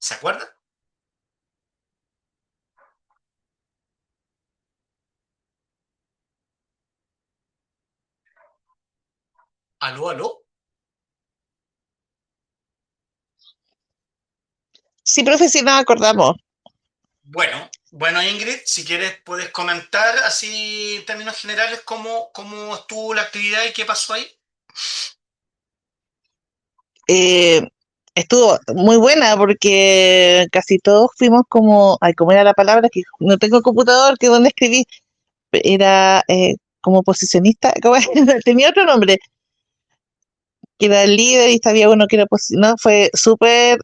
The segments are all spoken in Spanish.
¿Se acuerda? ¿Aló, aló? Sí, profe, sí nos acordamos. Bueno, Ingrid, si quieres puedes comentar así en términos generales cómo estuvo la actividad y qué pasó ahí. Eh, Estuvo muy buena porque casi todos fuimos como, ay, ¿cómo era la palabra? Que no tengo computador, que donde escribí, era como posicionista, ¿cómo era? Tenía otro nombre, que era el líder y había uno que era no, fue súper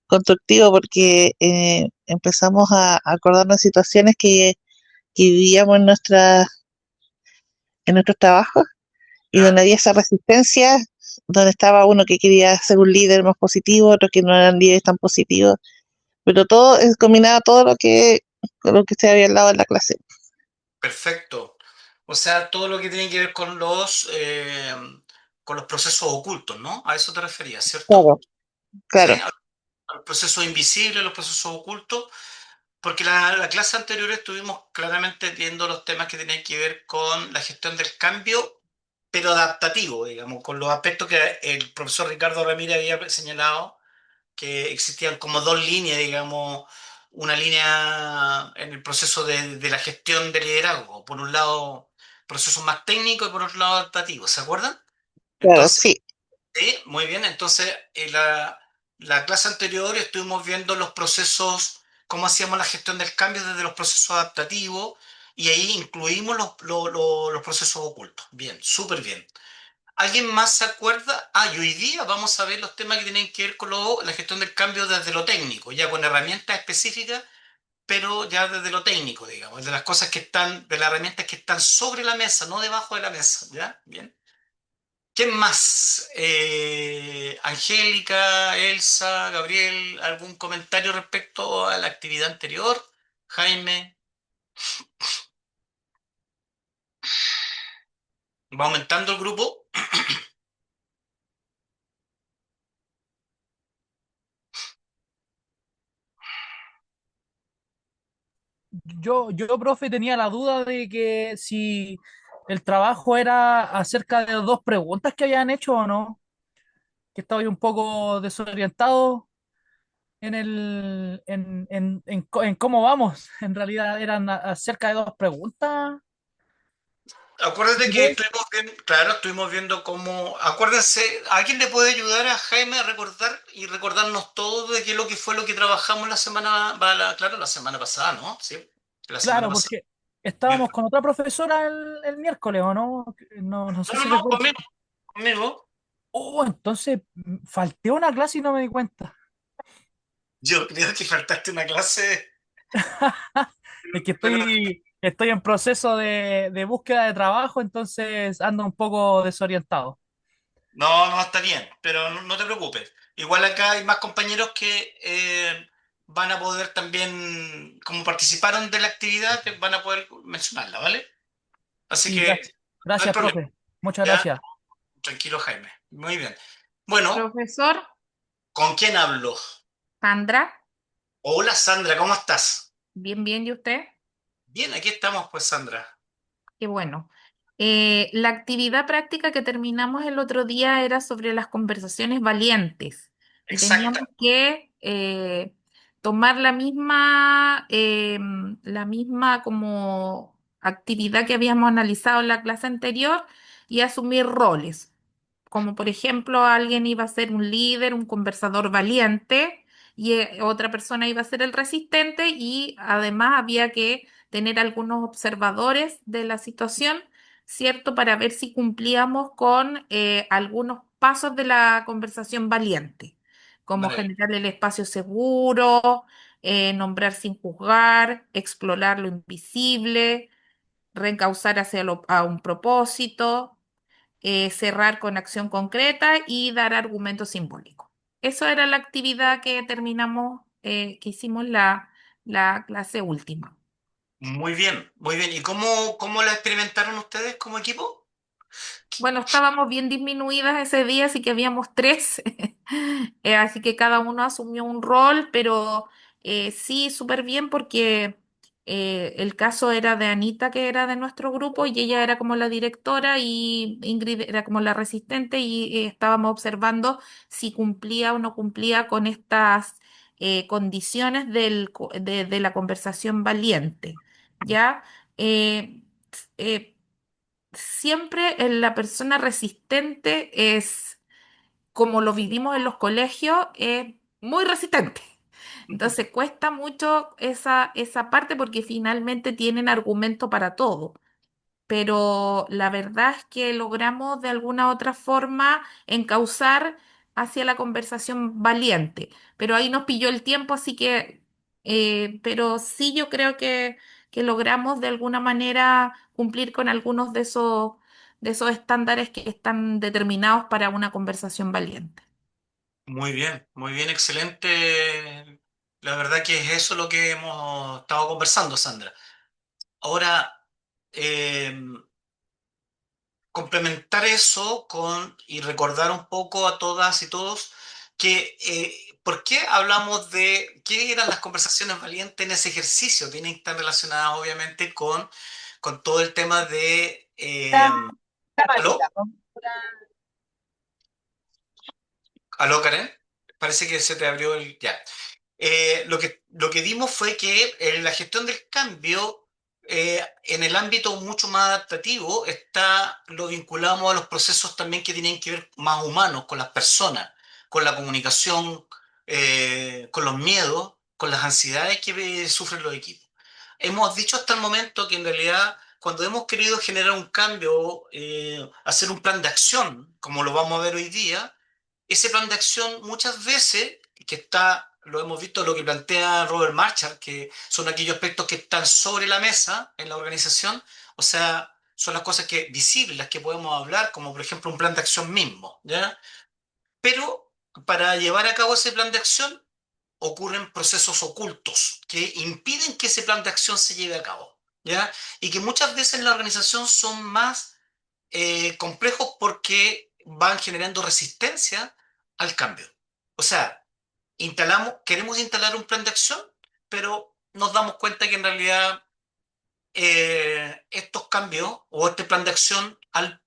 constructivo porque empezamos a acordarnos de situaciones que vivíamos en nuestros trabajos y donde ¿Ya? había esa resistencia, donde estaba uno que quería ser un líder más positivo, otros que no eran líderes tan positivos, pero todo es combinado todo lo que se había hablado en la clase. Perfecto. O sea, todo lo que tiene que ver con los procesos ocultos, ¿no? A eso te referías, ¿cierto? Claro, Sí, claro, a los procesos invisibles, los procesos ocultos, porque la clase anterior estuvimos claramente viendo los temas que tenían que ver con la gestión del cambio, pero adaptativo, digamos, con los aspectos que el profesor Ricardo Ramírez había señalado, que existían como dos líneas, digamos, una línea en el proceso de la gestión de liderazgo, por un lado procesos más técnicos y por otro lado adaptativos, ¿se acuerdan? claro, Entonces, sí, sí, muy bien. Entonces, en la clase anterior estuvimos viendo los procesos, cómo hacíamos la gestión del cambio desde los procesos adaptativos y ahí incluimos los procesos ocultos. Bien, súper bien. ¿Alguien más se acuerda? Ah, y hoy día vamos a ver los temas que tienen que ver con la gestión del cambio desde lo técnico, ya con herramientas específicas, pero ya desde lo técnico, digamos, de las cosas que están, de las herramientas que están sobre la mesa, no debajo de la mesa, ¿ya? Bien. ¿Quién más? Angélica, Elsa, Gabriel, ¿algún comentario respecto a la actividad anterior? Jaime, ¿va aumentando el grupo? Profe, tenía la duda de que si el trabajo era acerca de dos preguntas que habían hecho o no, que estaba yo un poco desorientado en cómo vamos. En realidad eran acerca de dos preguntas. Acuérdate que estuvimos viendo, claro, estuvimos viendo cómo, acuérdense, ¿alguien le puede ayudar a Jaime a recordar y recordarnos todo de qué es lo que fue lo que trabajamos la semana, claro, la semana pasada, ¿no? Sí, la semana Claro, pasada. porque estábamos con otra profesora el miércoles, ¿o no? No, no No, sé no, si no, recuerdo. conmigo. Oh, entonces falté a una clase y no me di cuenta. Yo creo que faltaste una clase, Es que pero estoy en proceso de búsqueda de trabajo, entonces ando un poco desorientado. no, no está bien, pero no te preocupes. Igual acá hay más compañeros que van a poder también, como participaron de la actividad, que van a poder mencionarla, ¿vale? Así Sí, que gracias. no hay Gracias, problema. profe. Muchas ¿Ya? gracias. Tranquilo, Jaime. Muy bien. Bueno, Profesor, ¿con quién hablo? Sandra, Hola, Sandra, ¿cómo estás? bien, bien, ¿y usted? Bien, aquí estamos, pues, Sandra. Qué bueno. La actividad práctica que terminamos el otro día era sobre las conversaciones valientes y Exacta. teníamos que tomar la misma como actividad que habíamos analizado en la clase anterior y asumir roles. Como por ejemplo, alguien iba a ser un líder, un conversador valiente y otra persona iba a ser el resistente y además había que tener algunos observadores de la situación, ¿cierto? Para ver si cumplíamos con algunos pasos de la conversación valiente, como Maravilla. generar el espacio seguro, nombrar sin juzgar, explorar lo invisible, reencauzar a un propósito, cerrar con acción concreta y dar argumentos simbólicos. Eso era la actividad que terminamos, que hicimos la clase última. Muy bien, muy bien. ¿Y cómo la experimentaron ustedes como equipo? Bueno, estábamos bien disminuidas ese día, así que habíamos tres, así que cada uno asumió un rol, pero sí, súper bien porque el caso era de Anita, que era de nuestro grupo, y ella era como la directora y Ingrid era como la resistente y estábamos observando si cumplía o no cumplía con estas condiciones de la conversación valiente, ¿ya? Eh, eh, Siempre la persona resistente es, como lo vivimos en los colegios, es muy resistente. Entonces cuesta mucho esa parte porque finalmente tienen argumento para todo, pero la verdad es que logramos de alguna otra forma encauzar hacia la conversación valiente, pero ahí nos pilló el tiempo, así que, pero sí yo creo que logramos de alguna manera cumplir con algunos de esos estándares que están determinados para una conversación valiente. Muy bien, excelente. La verdad que es eso lo que hemos estado conversando, Sandra. Ahora, eh, complementar eso con y recordar un poco a todas y todos que ¿por qué hablamos de qué eran las conversaciones valientes en ese ejercicio? Tienen que estar relacionadas obviamente con todo el tema de ¿aló? ¿Aló, Karen? Parece que se te abrió el ya. Lo que vimos fue que la gestión del cambio en el ámbito mucho más adaptativo lo vinculamos a los procesos también que tienen que ver más humanos, con las personas, con la comunicación, con los miedos, con las ansiedades que sufren los equipos. Hemos dicho hasta el momento que en realidad cuando hemos querido generar un cambio, hacer un plan de acción, como lo vamos a ver hoy día, ese plan de acción muchas veces, que está, lo hemos visto, lo que plantea Robert Marshall, que son aquellos aspectos que están sobre la mesa en la organización, o sea, son las cosas que visibles, las que podemos hablar, como por ejemplo un plan de acción mismo, ¿ya? Pero para llevar a cabo ese plan de acción ocurren procesos ocultos que impiden que ese plan de acción se lleve a cabo, ¿ya? Y que muchas veces en la organización son más complejos porque van generando resistencia al cambio. O sea, queremos instalar un plan de acción, pero nos damos cuenta que en realidad estos cambios o este plan de acción al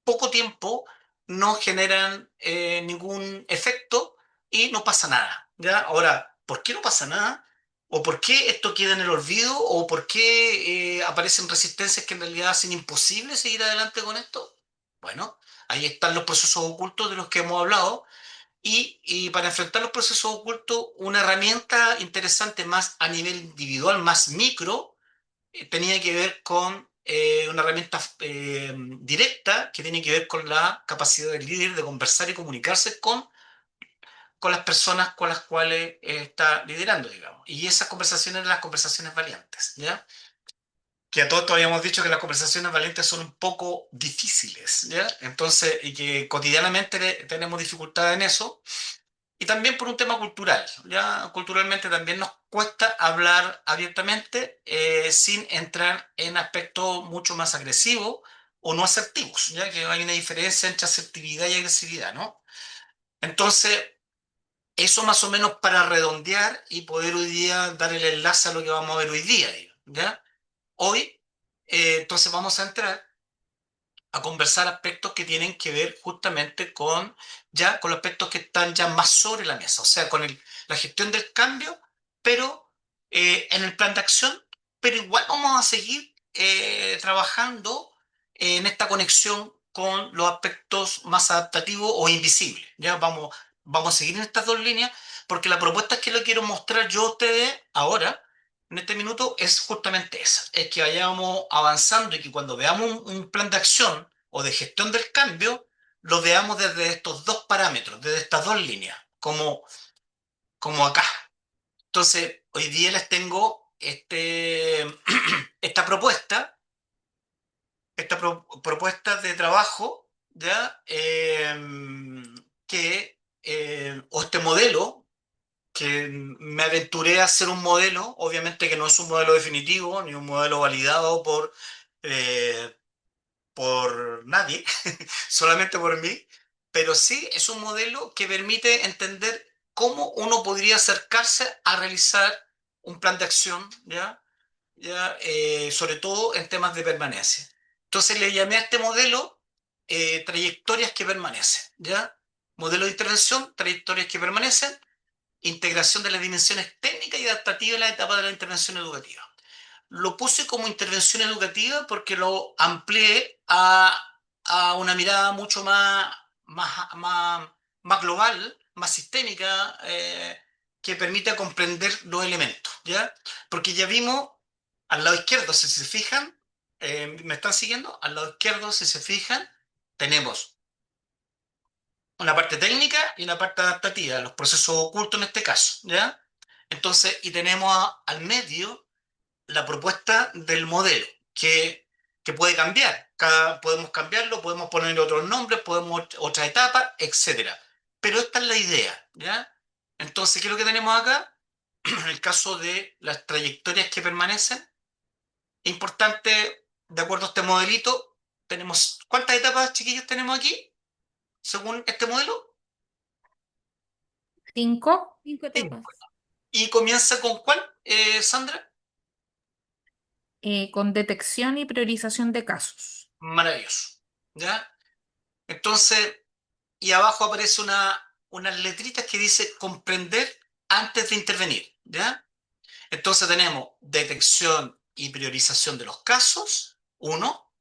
poco tiempo no generan ningún efecto y no pasa nada. ¿Ya? Ahora, ¿por qué no pasa nada? ¿O por qué esto queda en el olvido? ¿O por qué aparecen resistencias que en realidad hacen imposible seguir adelante con esto? Bueno, ahí están los procesos ocultos de los que hemos hablado. Y para enfrentar los procesos ocultos, una herramienta interesante más a nivel individual, más micro, tenía que ver con una herramienta directa que tiene que ver con la capacidad del líder de conversar y comunicarse con las personas con las cuales está liderando, digamos. Y esas conversaciones eran las conversaciones valientes, ¿ya? Que a todos habíamos dicho que las conversaciones valientes son un poco difíciles, ¿ya? Entonces, y que cotidianamente tenemos dificultad en eso. Y también por un tema cultural, ya culturalmente también nos cuesta hablar abiertamente sin entrar en aspectos mucho más agresivos o no asertivos, ya que hay una diferencia entre asertividad y agresividad, ¿no? Entonces, eso más o menos para redondear y poder hoy día dar el enlace a lo que vamos a ver hoy día, digo, ¿ya? Hoy, entonces vamos a entrar a conversar aspectos que tienen que ver justamente con los aspectos que están ya más sobre la mesa, o sea, con la gestión del cambio, pero en el plan de acción, pero igual vamos a seguir trabajando en esta conexión con los aspectos más adaptativos o invisibles. Ya vamos a seguir en estas dos líneas, porque la propuesta que le quiero mostrar yo a ustedes ahora en este minuto es justamente esa, es que vayamos avanzando y que cuando veamos un plan de acción o de gestión del cambio, lo veamos desde estos dos parámetros, desde estas dos líneas, como acá. Entonces, hoy día les tengo esta propuesta, propuesta de trabajo, ¿ya? O este modelo que me aventuré a hacer un modelo, obviamente que no es un modelo definitivo, ni un modelo validado eh, por nadie, solamente por mí, pero sí es un modelo que permite entender cómo uno podría acercarse a realizar un plan de acción, ¿ya? ¿Ya? Sobre todo en temas de permanencia. Entonces le llamé a este modelo trayectorias que permanecen, ¿ya? Modelo de intervención, trayectorias que permanecen, integración de las dimensiones técnicas y adaptativas en la etapa de la intervención educativa. Lo puse como intervención educativa porque lo amplié a una mirada mucho más global, más sistémica, que permita comprender los elementos, ¿ya? Porque ya vimos al lado izquierdo, si se fijan, ¿me están siguiendo? Al lado izquierdo, si se fijan, tenemos una parte técnica y una parte adaptativa, los procesos ocultos en este caso, ¿ya? Entonces, y tenemos al medio la propuesta del modelo, que puede cambiar. Podemos cambiarlo, podemos ponerle otros nombres, podemos otra etapa, etcétera. Pero esta es la idea, ¿ya? Entonces, ¿qué es lo que tenemos acá? En el caso de las trayectorias que permanecen, es importante, de acuerdo a este modelito, tenemos, ¿cuántas etapas, chiquillos, tenemos aquí? Según este modelo, 5. 5. etapas. ¿Y comienza con cuál, Sandra? Con detección y priorización de casos. Maravilloso, ¿ya? Entonces, y abajo aparece unas letritas que dice comprender antes de intervenir, ¿ya? Entonces tenemos detección y priorización de los casos, uno.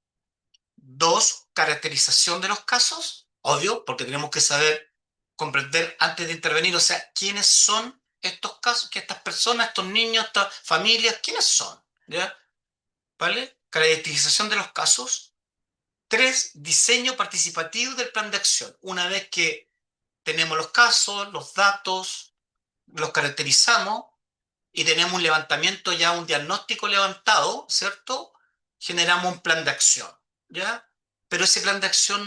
Dos, caracterización de los casos, obvio, porque tenemos que saber comprender antes de intervenir, o sea, quiénes son estos casos, que estas personas, estos niños, estas familias, quiénes son, ¿ya? ¿Vale? Caracterización de los casos. Tres, diseño participativo del plan de acción. Una vez que tenemos los casos, los datos, los caracterizamos y tenemos un levantamiento ya, un diagnóstico levantado, ¿cierto? Generamos un plan de acción, ¿ya? Pero ese plan de acción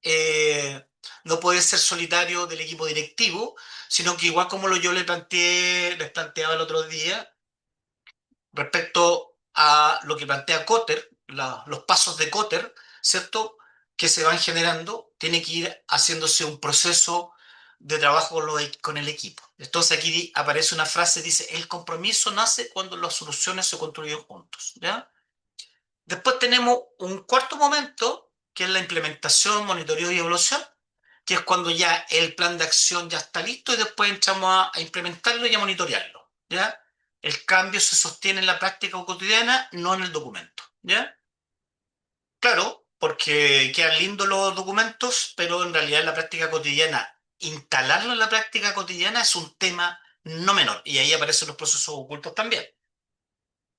eh, no puede ser solitario del equipo directivo, sino que igual como yo les planteaba el otro día, respecto a lo que plantea Kotter, los pasos de Kotter, ¿cierto? Que se van generando, tiene que ir haciéndose un proceso de trabajo con el equipo. Entonces aquí aparece una frase, dice, el compromiso nace cuando las soluciones se construyen juntos, ¿ya? Después tenemos un cuarto momento, que es la implementación, monitoreo y evaluación, que es cuando ya el plan de acción ya está listo y después entramos a implementarlo y a monitorearlo, ¿ya? El cambio se sostiene en la práctica cotidiana, no en el documento, ¿ya? Claro, porque quedan lindos los documentos, pero en realidad en la práctica cotidiana, instalarlo en la práctica cotidiana es un tema no menor, y ahí aparecen los procesos ocultos también.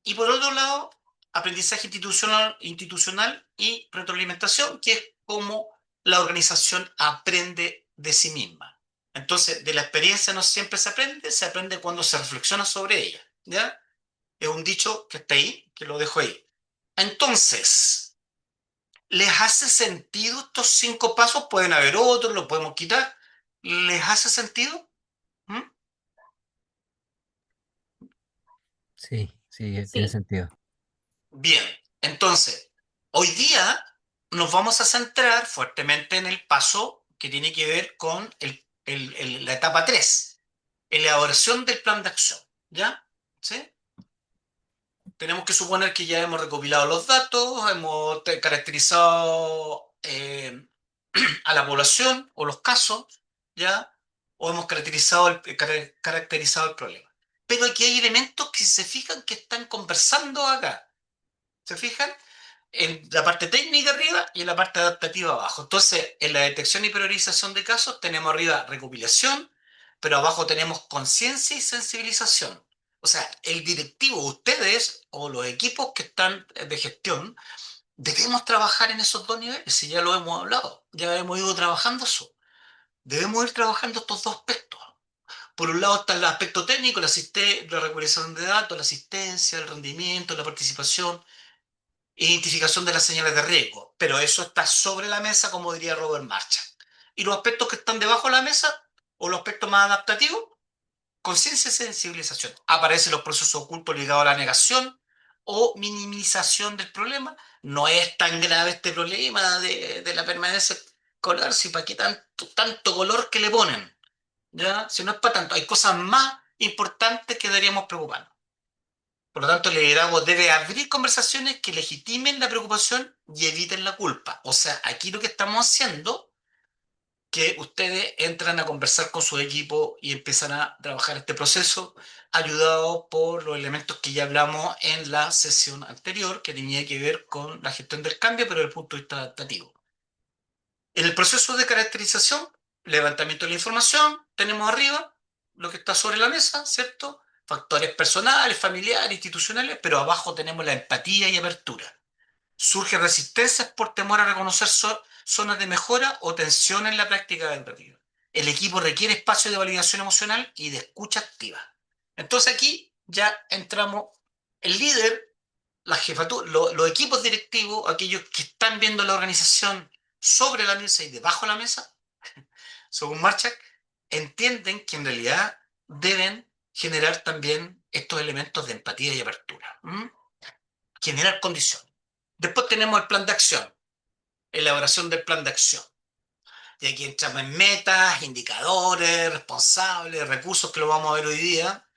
Y por otro lado, aprendizaje institucional y retroalimentación, que es como la organización aprende de sí misma. Entonces, de la experiencia no siempre se aprende cuando se reflexiona sobre ella, ¿ya? Es un dicho que está ahí, que lo dejo ahí. Entonces, ¿les hace sentido estos 5 pasos? Pueden haber otros, lo podemos quitar. ¿Les hace sentido? ¿Mm? Sí, sí, tiene Sí. sentido. Bien, entonces, hoy día nos vamos a centrar fuertemente en el paso que tiene que ver con la etapa 3, elaboración del plan de acción, ¿ya? ¿Sí? Tenemos que suponer que ya hemos recopilado los datos, hemos caracterizado a la población o los casos, ¿ya? O hemos caracterizado el problema. Pero aquí hay elementos que, si se fijan, que están conversando acá. ¿Se fijan? En la parte técnica arriba y en la parte adaptativa abajo. Entonces, en la detección y priorización de casos tenemos arriba recopilación, pero abajo tenemos conciencia y sensibilización. O sea, el directivo, ustedes o los equipos que están de gestión, debemos trabajar en esos dos niveles, si ya lo hemos hablado, ya hemos ido trabajando eso. Debemos ir trabajando estos dos aspectos. Por un lado está el aspecto técnico, la recopilación de datos, la asistencia, el rendimiento, la participación, identificación de las señales de riesgo, pero eso está sobre la mesa, como diría Robert Marshall. Y los aspectos que están debajo de la mesa, o los aspectos más adaptativos, conciencia y sensibilización. Aparecen los procesos ocultos ligados a la negación o minimización del problema, no es tan grave este problema de la permanencia escolar, si para qué tanto color que le ponen, ¿ya? Si no es para tanto, hay cosas más importantes que deberíamos preocuparnos. Por lo tanto, el liderazgo debe abrir conversaciones que legitimen la preocupación y eviten la culpa. O sea, aquí lo que estamos haciendo que ustedes entran a conversar con su equipo y empiezan a trabajar este proceso, ayudado por los elementos que ya hablamos en la sesión anterior, que tenía que ver con la gestión del cambio, pero desde el punto de vista adaptativo. En el proceso de caracterización, levantamiento de la información, tenemos arriba lo que está sobre la mesa, ¿cierto? Factores personales, familiares, institucionales, pero abajo tenemos la empatía y apertura. Surge resistencias por temor a reconocer zonas de mejora o tensión en la práctica educativa. El equipo requiere espacio de validación emocional y de escucha activa. Entonces aquí ya entramos el líder, la jefatura, los equipos directivos, aquellos que están viendo la organización sobre la mesa y debajo de la mesa, según Marchak, entienden que en realidad deben generar también estos elementos de empatía y apertura. Generar condiciones. Después tenemos el plan de acción, elaboración del plan de acción. Y aquí entramos en metas, indicadores, responsables, recursos que lo vamos a ver hoy día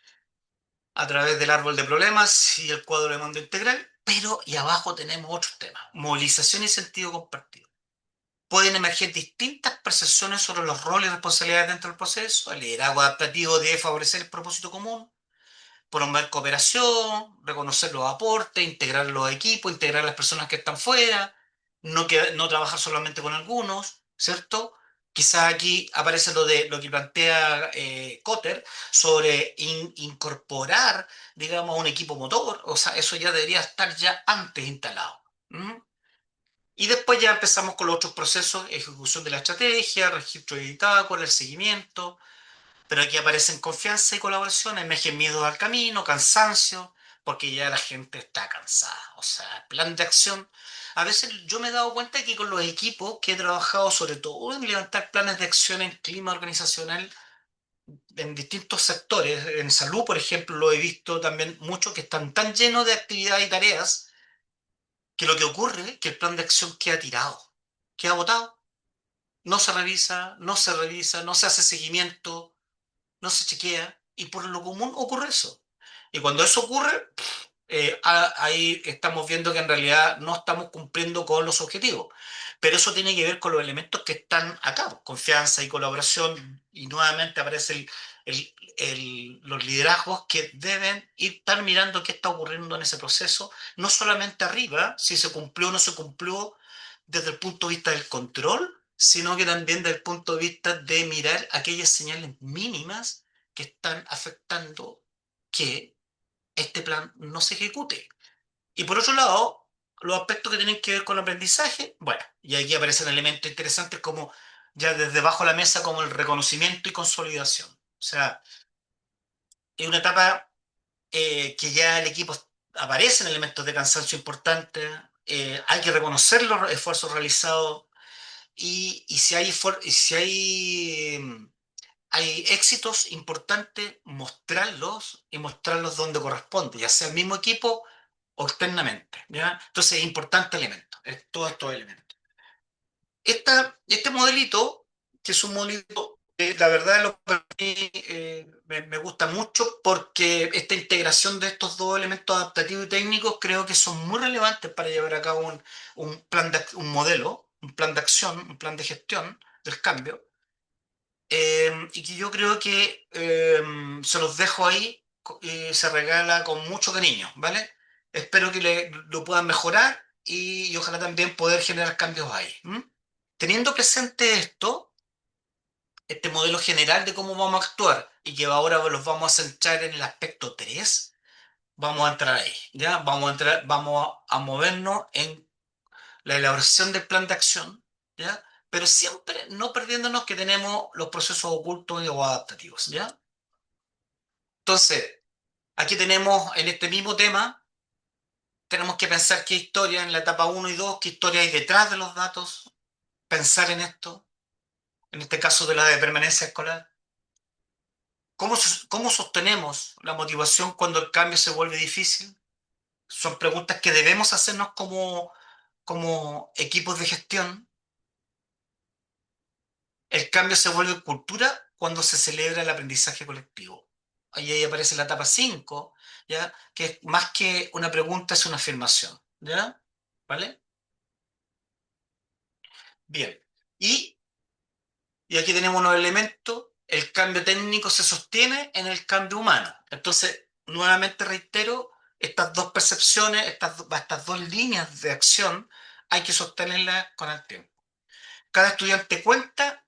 a través del árbol de problemas y el cuadro de mando integral. Pero y abajo tenemos otros temas, movilización y sentido compartido. Pueden emerger distintas percepciones sobre los roles y responsabilidades dentro del proceso. El liderazgo adaptativo debe favorecer el propósito común, promover cooperación, reconocer los aportes, integrar los equipos, integrar a las personas que están fuera, no trabajar solamente con algunos, ¿cierto? Quizás aquí aparece lo que plantea Cotter sobre incorporar, digamos, un equipo motor, o sea, eso ya debería estar ya antes instalado. ¿Mm? Y después ya empezamos con los otros procesos, ejecución de la estrategia, registro de bitácora, el seguimiento, pero aquí aparecen confianza y colaboración, emergen miedos al camino, cansancio, porque ya la gente está cansada. O sea, plan de acción. A veces yo me he dado cuenta que con los equipos que he trabajado, sobre todo en levantar planes de acción en clima organizacional, en distintos sectores, en salud, por ejemplo, lo he visto también mucho, que están tan llenos de actividades y tareas, que lo que ocurre es que el plan de acción queda tirado, queda botado, no se revisa, no se revisa, no se hace seguimiento, no se chequea y por lo común ocurre eso. Y cuando eso ocurre, ahí estamos viendo que en realidad no estamos cumpliendo con los objetivos. Pero eso tiene que ver con los elementos que están acá, pues, confianza y colaboración, y nuevamente aparece los liderazgos que deben ir estar mirando qué está ocurriendo en ese proceso, no solamente arriba, si se cumplió o no se cumplió desde el punto de vista del control, sino que también desde el punto de vista de mirar aquellas señales mínimas que están afectando que este plan no se ejecute. Y por otro lado, los aspectos que tienen que ver con el aprendizaje, bueno, y aquí aparecen elementos interesantes como ya desde bajo la mesa como el reconocimiento y consolidación. O sea, es una etapa que ya el equipo aparecen elementos de cansancio importantes, hay que reconocer los esfuerzos realizados y si hay, hay éxitos importantes, mostrarlos y mostrarlos donde corresponde, ya sea el mismo equipo o externamente, ¿ya? Entonces es importante elemento, es todos estos elementos. Este modelito, que es un modelito, la verdad me gusta mucho porque esta integración de estos dos elementos adaptativos y técnicos creo que son muy relevantes para llevar a cabo un modelo, un plan de acción, un plan de gestión del cambio y que yo creo que se los dejo ahí y se regala con mucho cariño, ¿vale? Espero que lo puedan mejorar y ojalá también poder generar cambios ahí. ¿M? Teniendo presente esto, este modelo general de cómo vamos a actuar y que ahora los vamos a centrar en el aspecto 3, vamos a entrar ahí, ¿ya? Vamos a movernos en la elaboración del plan de acción, ¿ya? Pero siempre no perdiéndonos que tenemos los procesos ocultos o adaptativos, ¿ya? Entonces, aquí tenemos en este mismo tema, tenemos que pensar qué historia en la etapa uno y 2, qué historia hay detrás de los datos, pensar en esto, en este caso de la de permanencia escolar. ¿Cómo sostenemos la motivación cuando el cambio se vuelve difícil? Son preguntas que debemos hacernos como como equipos de gestión, el cambio se vuelve cultura cuando se celebra el aprendizaje colectivo. Ahí aparece la etapa 5, ¿ya? Que es más que una pregunta, es una afirmación, ¿ya? ¿Vale? Bien. Y aquí tenemos unos elementos. El cambio técnico se sostiene en el cambio humano. Entonces, nuevamente reitero, estas dos percepciones, estas dos líneas de acción, hay que sostenerlas con el tiempo. Cada estudiante cuenta,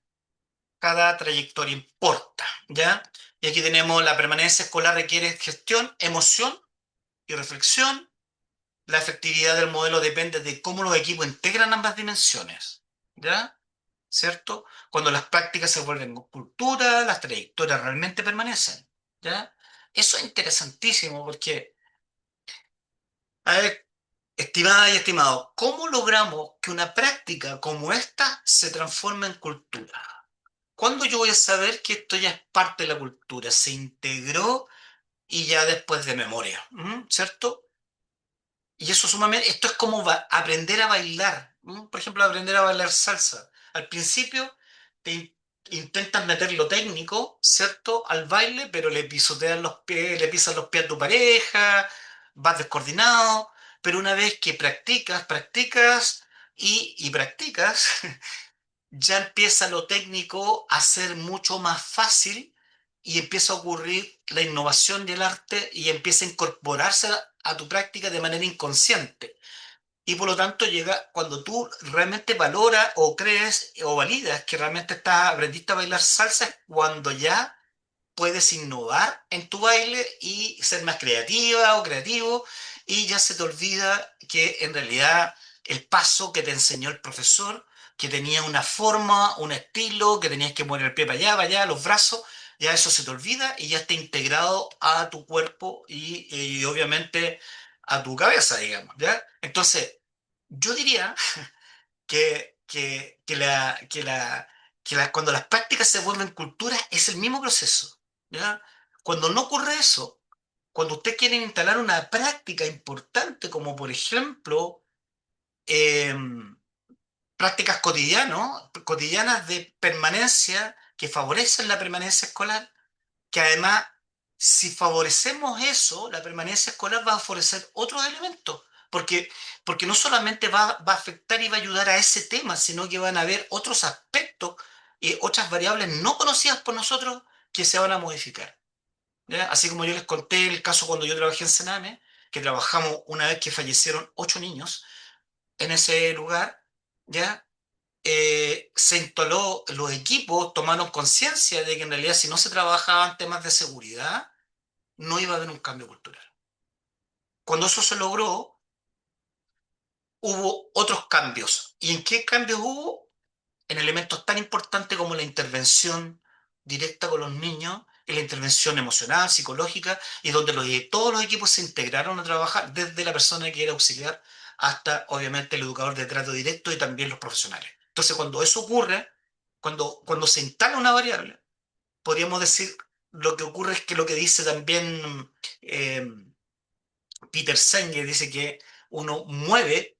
cada trayectoria importa, ¿ya? Y aquí tenemos la permanencia escolar requiere gestión, emoción y reflexión. La efectividad del modelo depende de cómo los equipos integran ambas dimensiones, ¿ya? ¿Cierto? Cuando las prácticas se vuelven cultura, las trayectorias realmente permanecen, ¿ya? Eso es interesantísimo porque, a ver, estimada y estimado, ¿cómo logramos que una práctica como esta se transforme en cultura? ¿Cuándo yo voy a saber que esto ya es parte de la cultura? Se integró y ya después de memoria, ¿cierto? Y eso sumamente, esto es como aprender a bailar, ¿no? Por ejemplo, aprender a bailar salsa. Al principio te intentas meter lo técnico, ¿cierto? Al baile, pero le pisoteas los pies, le pisas los pies a tu pareja, vas descoordinado, pero una vez que practicas y practicas, ya empieza lo técnico a ser mucho más fácil y empieza a ocurrir la innovación del arte y empieza a incorporarse a tu práctica de manera inconsciente. Y por lo tanto llega cuando tú realmente valoras o crees o validas que realmente aprendiste a bailar salsa, es cuando ya puedes innovar en tu baile y ser más creativa o creativo y ya se te olvida que en realidad el paso que te enseñó el profesor, que tenía una forma, un estilo, que tenías que mover el pie para allá, los brazos, ya eso se te olvida y ya está integrado a tu cuerpo y obviamente a tu cabeza, digamos, ¿ya? Entonces, yo diría cuando las prácticas se vuelven cultura es el mismo proceso, ¿ya? Cuando no ocurre eso, cuando usted quiere instalar una práctica importante, como por ejemplo prácticas cotidianas de permanencia que favorecen la permanencia escolar, que además, si favorecemos eso, la permanencia escolar va a favorecer otros elementos, porque no solamente va a afectar y va a ayudar a ese tema, sino que van a haber otros aspectos y otras variables no conocidas por nosotros que se van a modificar, ¿ya? Así como yo les conté el caso cuando yo trabajé en Sename, que trabajamos una vez que fallecieron 8 niños en ese lugar, ¿ya? Se instaló, los equipos tomaron conciencia de que en realidad si no se trabajaban temas de seguridad, no iba a haber un cambio cultural. Cuando eso se logró, hubo otros cambios. ¿Y en qué cambios hubo? En elementos tan importantes como la intervención directa con los niños, en la intervención emocional, psicológica, y donde todos los equipos se integraron a trabajar, desde la persona que era auxiliar hasta, obviamente, el educador de trato directo y también los profesionales. Entonces, cuando eso ocurre, cuando se instala una variable, podríamos decir, lo que ocurre es que lo que dice también eh, Peter Senge, dice que uno mueve,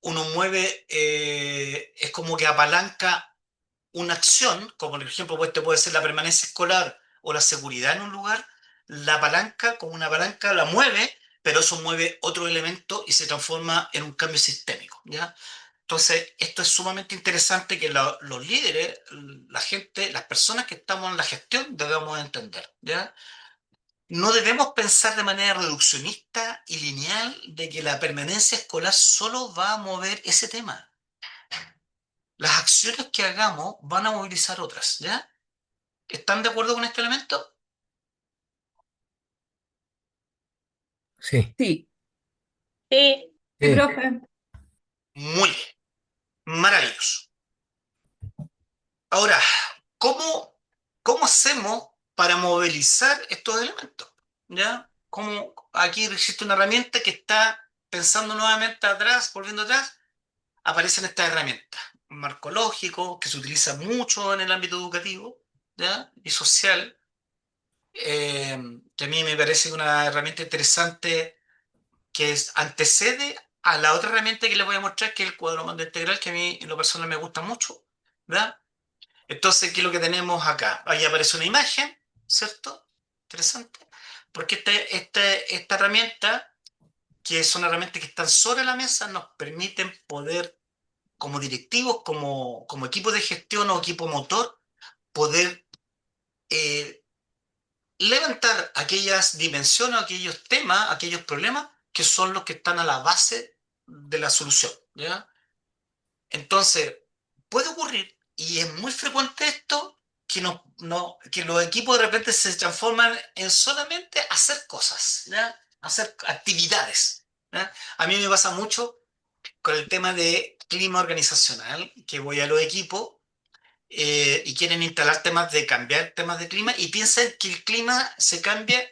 es como que apalanca una acción, como por ejemplo este puede ser la permanencia escolar o la seguridad en un lugar, la palanca, como una palanca, la mueve, pero eso mueve otro elemento y se transforma en un cambio sistémico, ¿ya? Entonces, esto es sumamente interesante que los líderes, la gente, las personas que estamos en la gestión debemos entender, ¿ya? No debemos pensar de manera reduccionista y lineal de que la permanencia escolar solo va a mover ese tema. Las acciones que hagamos van a movilizar otras, ¿ya? ¿Están de acuerdo con este elemento? Sí, Sí. Sí, sí, sí, profe. Muy bien, maravilloso. Ahora, ¿cómo, cómo hacemos para movilizar estos elementos? ¿Ya? Aquí existe una herramienta que está pensando nuevamente atrás, volviendo atrás, aparecen estas herramientas. Un marco lógico que se utiliza mucho en el ámbito educativo, ¿ya? Y social, que a mí me parece una herramienta interesante que antecede a la otra herramienta que les voy a mostrar, que es el cuadro mando integral, que a mí en lo personal me gusta mucho, ¿verdad? Entonces, ¿qué es lo que tenemos acá? Ahí aparece una imagen, ¿cierto? Interesante. Porque esta herramienta, que son herramientas que están sobre la mesa, nos permiten poder, como directivos, como equipo de gestión o equipo motor, poder eh, levantar aquellas dimensiones, aquellos temas, aquellos problemas que son los que están a la base de la solución, ¿ya? Entonces, puede ocurrir, y es muy frecuente esto, que, que los equipos de repente se transforman en solamente hacer cosas, ¿ya? Hacer actividades, ¿ya? A mí me pasa mucho con el tema de clima organizacional, que voy a los equipos y quieren instalar temas de cambiar temas de clima y piensan que el clima se cambia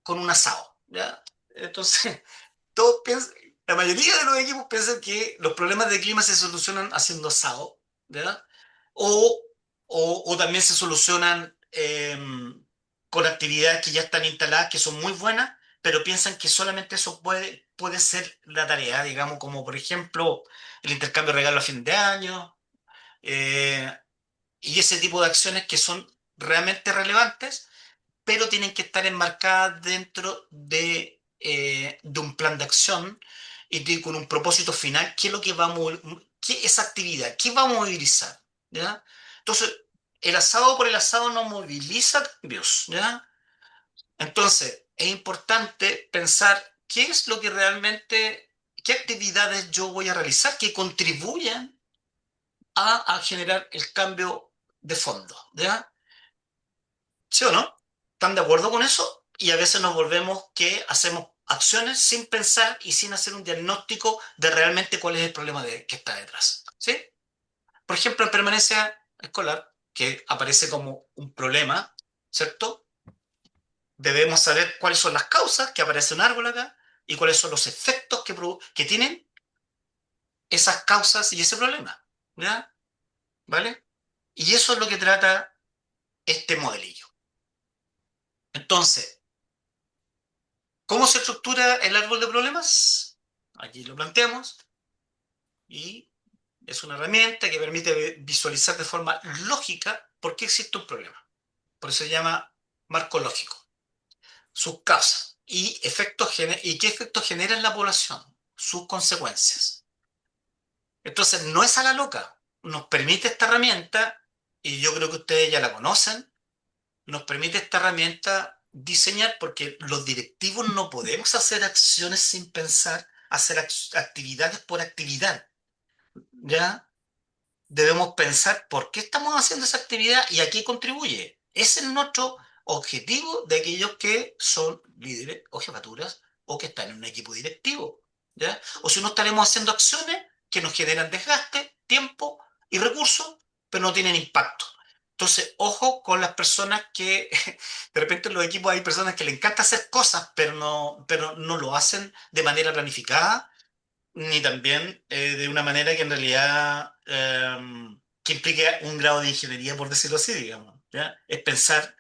con un asado, ¿ya? Entonces, todos piensan, la mayoría de los equipos piensan que los problemas de clima se solucionan haciendo asado, ¿verdad? O, o también se solucionan con actividades que ya están instaladas, que son muy buenas, pero piensan que solamente eso puede ser la tarea, digamos, como por ejemplo el intercambio de regalos a fin de año, eh, y ese tipo de acciones que son realmente relevantes, pero tienen que estar enmarcadas dentro de un plan de acción con un propósito final, qué es lo que va a mover, qué esa actividad, qué va a movilizar, ¿ya? Entonces, el asado por el asado no moviliza cambios, ¿ya? Entonces, es importante pensar qué es lo que realmente, qué actividades yo voy a realizar que contribuyan a generar el cambio de fondo, ¿ya? ¿Sí o no? ¿Están de acuerdo con eso? Y a veces nos volvemos que hacemos acciones sin pensar y sin hacer un diagnóstico de realmente cuál es el problema que está detrás. ¿Sí? Por ejemplo, en permanencia escolar, que aparece como un problema, ¿cierto? Debemos saber cuáles son las causas que aparece un árbol acá y cuáles son los efectos que tienen esas causas y ese problema. ¿Ya? ¿Vale? Y eso es lo que trata este modelillo. Entonces, ¿cómo se estructura el árbol de problemas? Aquí lo planteamos y es una herramienta que permite visualizar de forma lógica por qué existe un problema. Por eso se llama marco lógico. Sus causas y qué efectos genera en la población, sus consecuencias. Entonces, no es a la loca. Nos permite esta herramienta, y yo creo que ustedes ya la conocen, nos permite esta herramienta diseñar, porque los directivos no podemos hacer acciones sin pensar, hacer actividades por actividad, ¿ya? Debemos pensar por qué estamos haciendo esa actividad y a qué contribuye. Ese es nuestro objetivo de aquellos que son líderes o jefaturas o que están en un equipo directivo, ¿ya? O si no estaremos haciendo acciones que nos generan desgaste, tiempo y recursos, pero no tienen impacto. Entonces, ojo con las personas que de repente en los equipos hay personas que le encanta hacer cosas, pero no lo hacen de manera planificada ni también de una manera que en realidad que implique un grado de ingeniería, por decirlo así, digamos, ¿ya? Es pensar,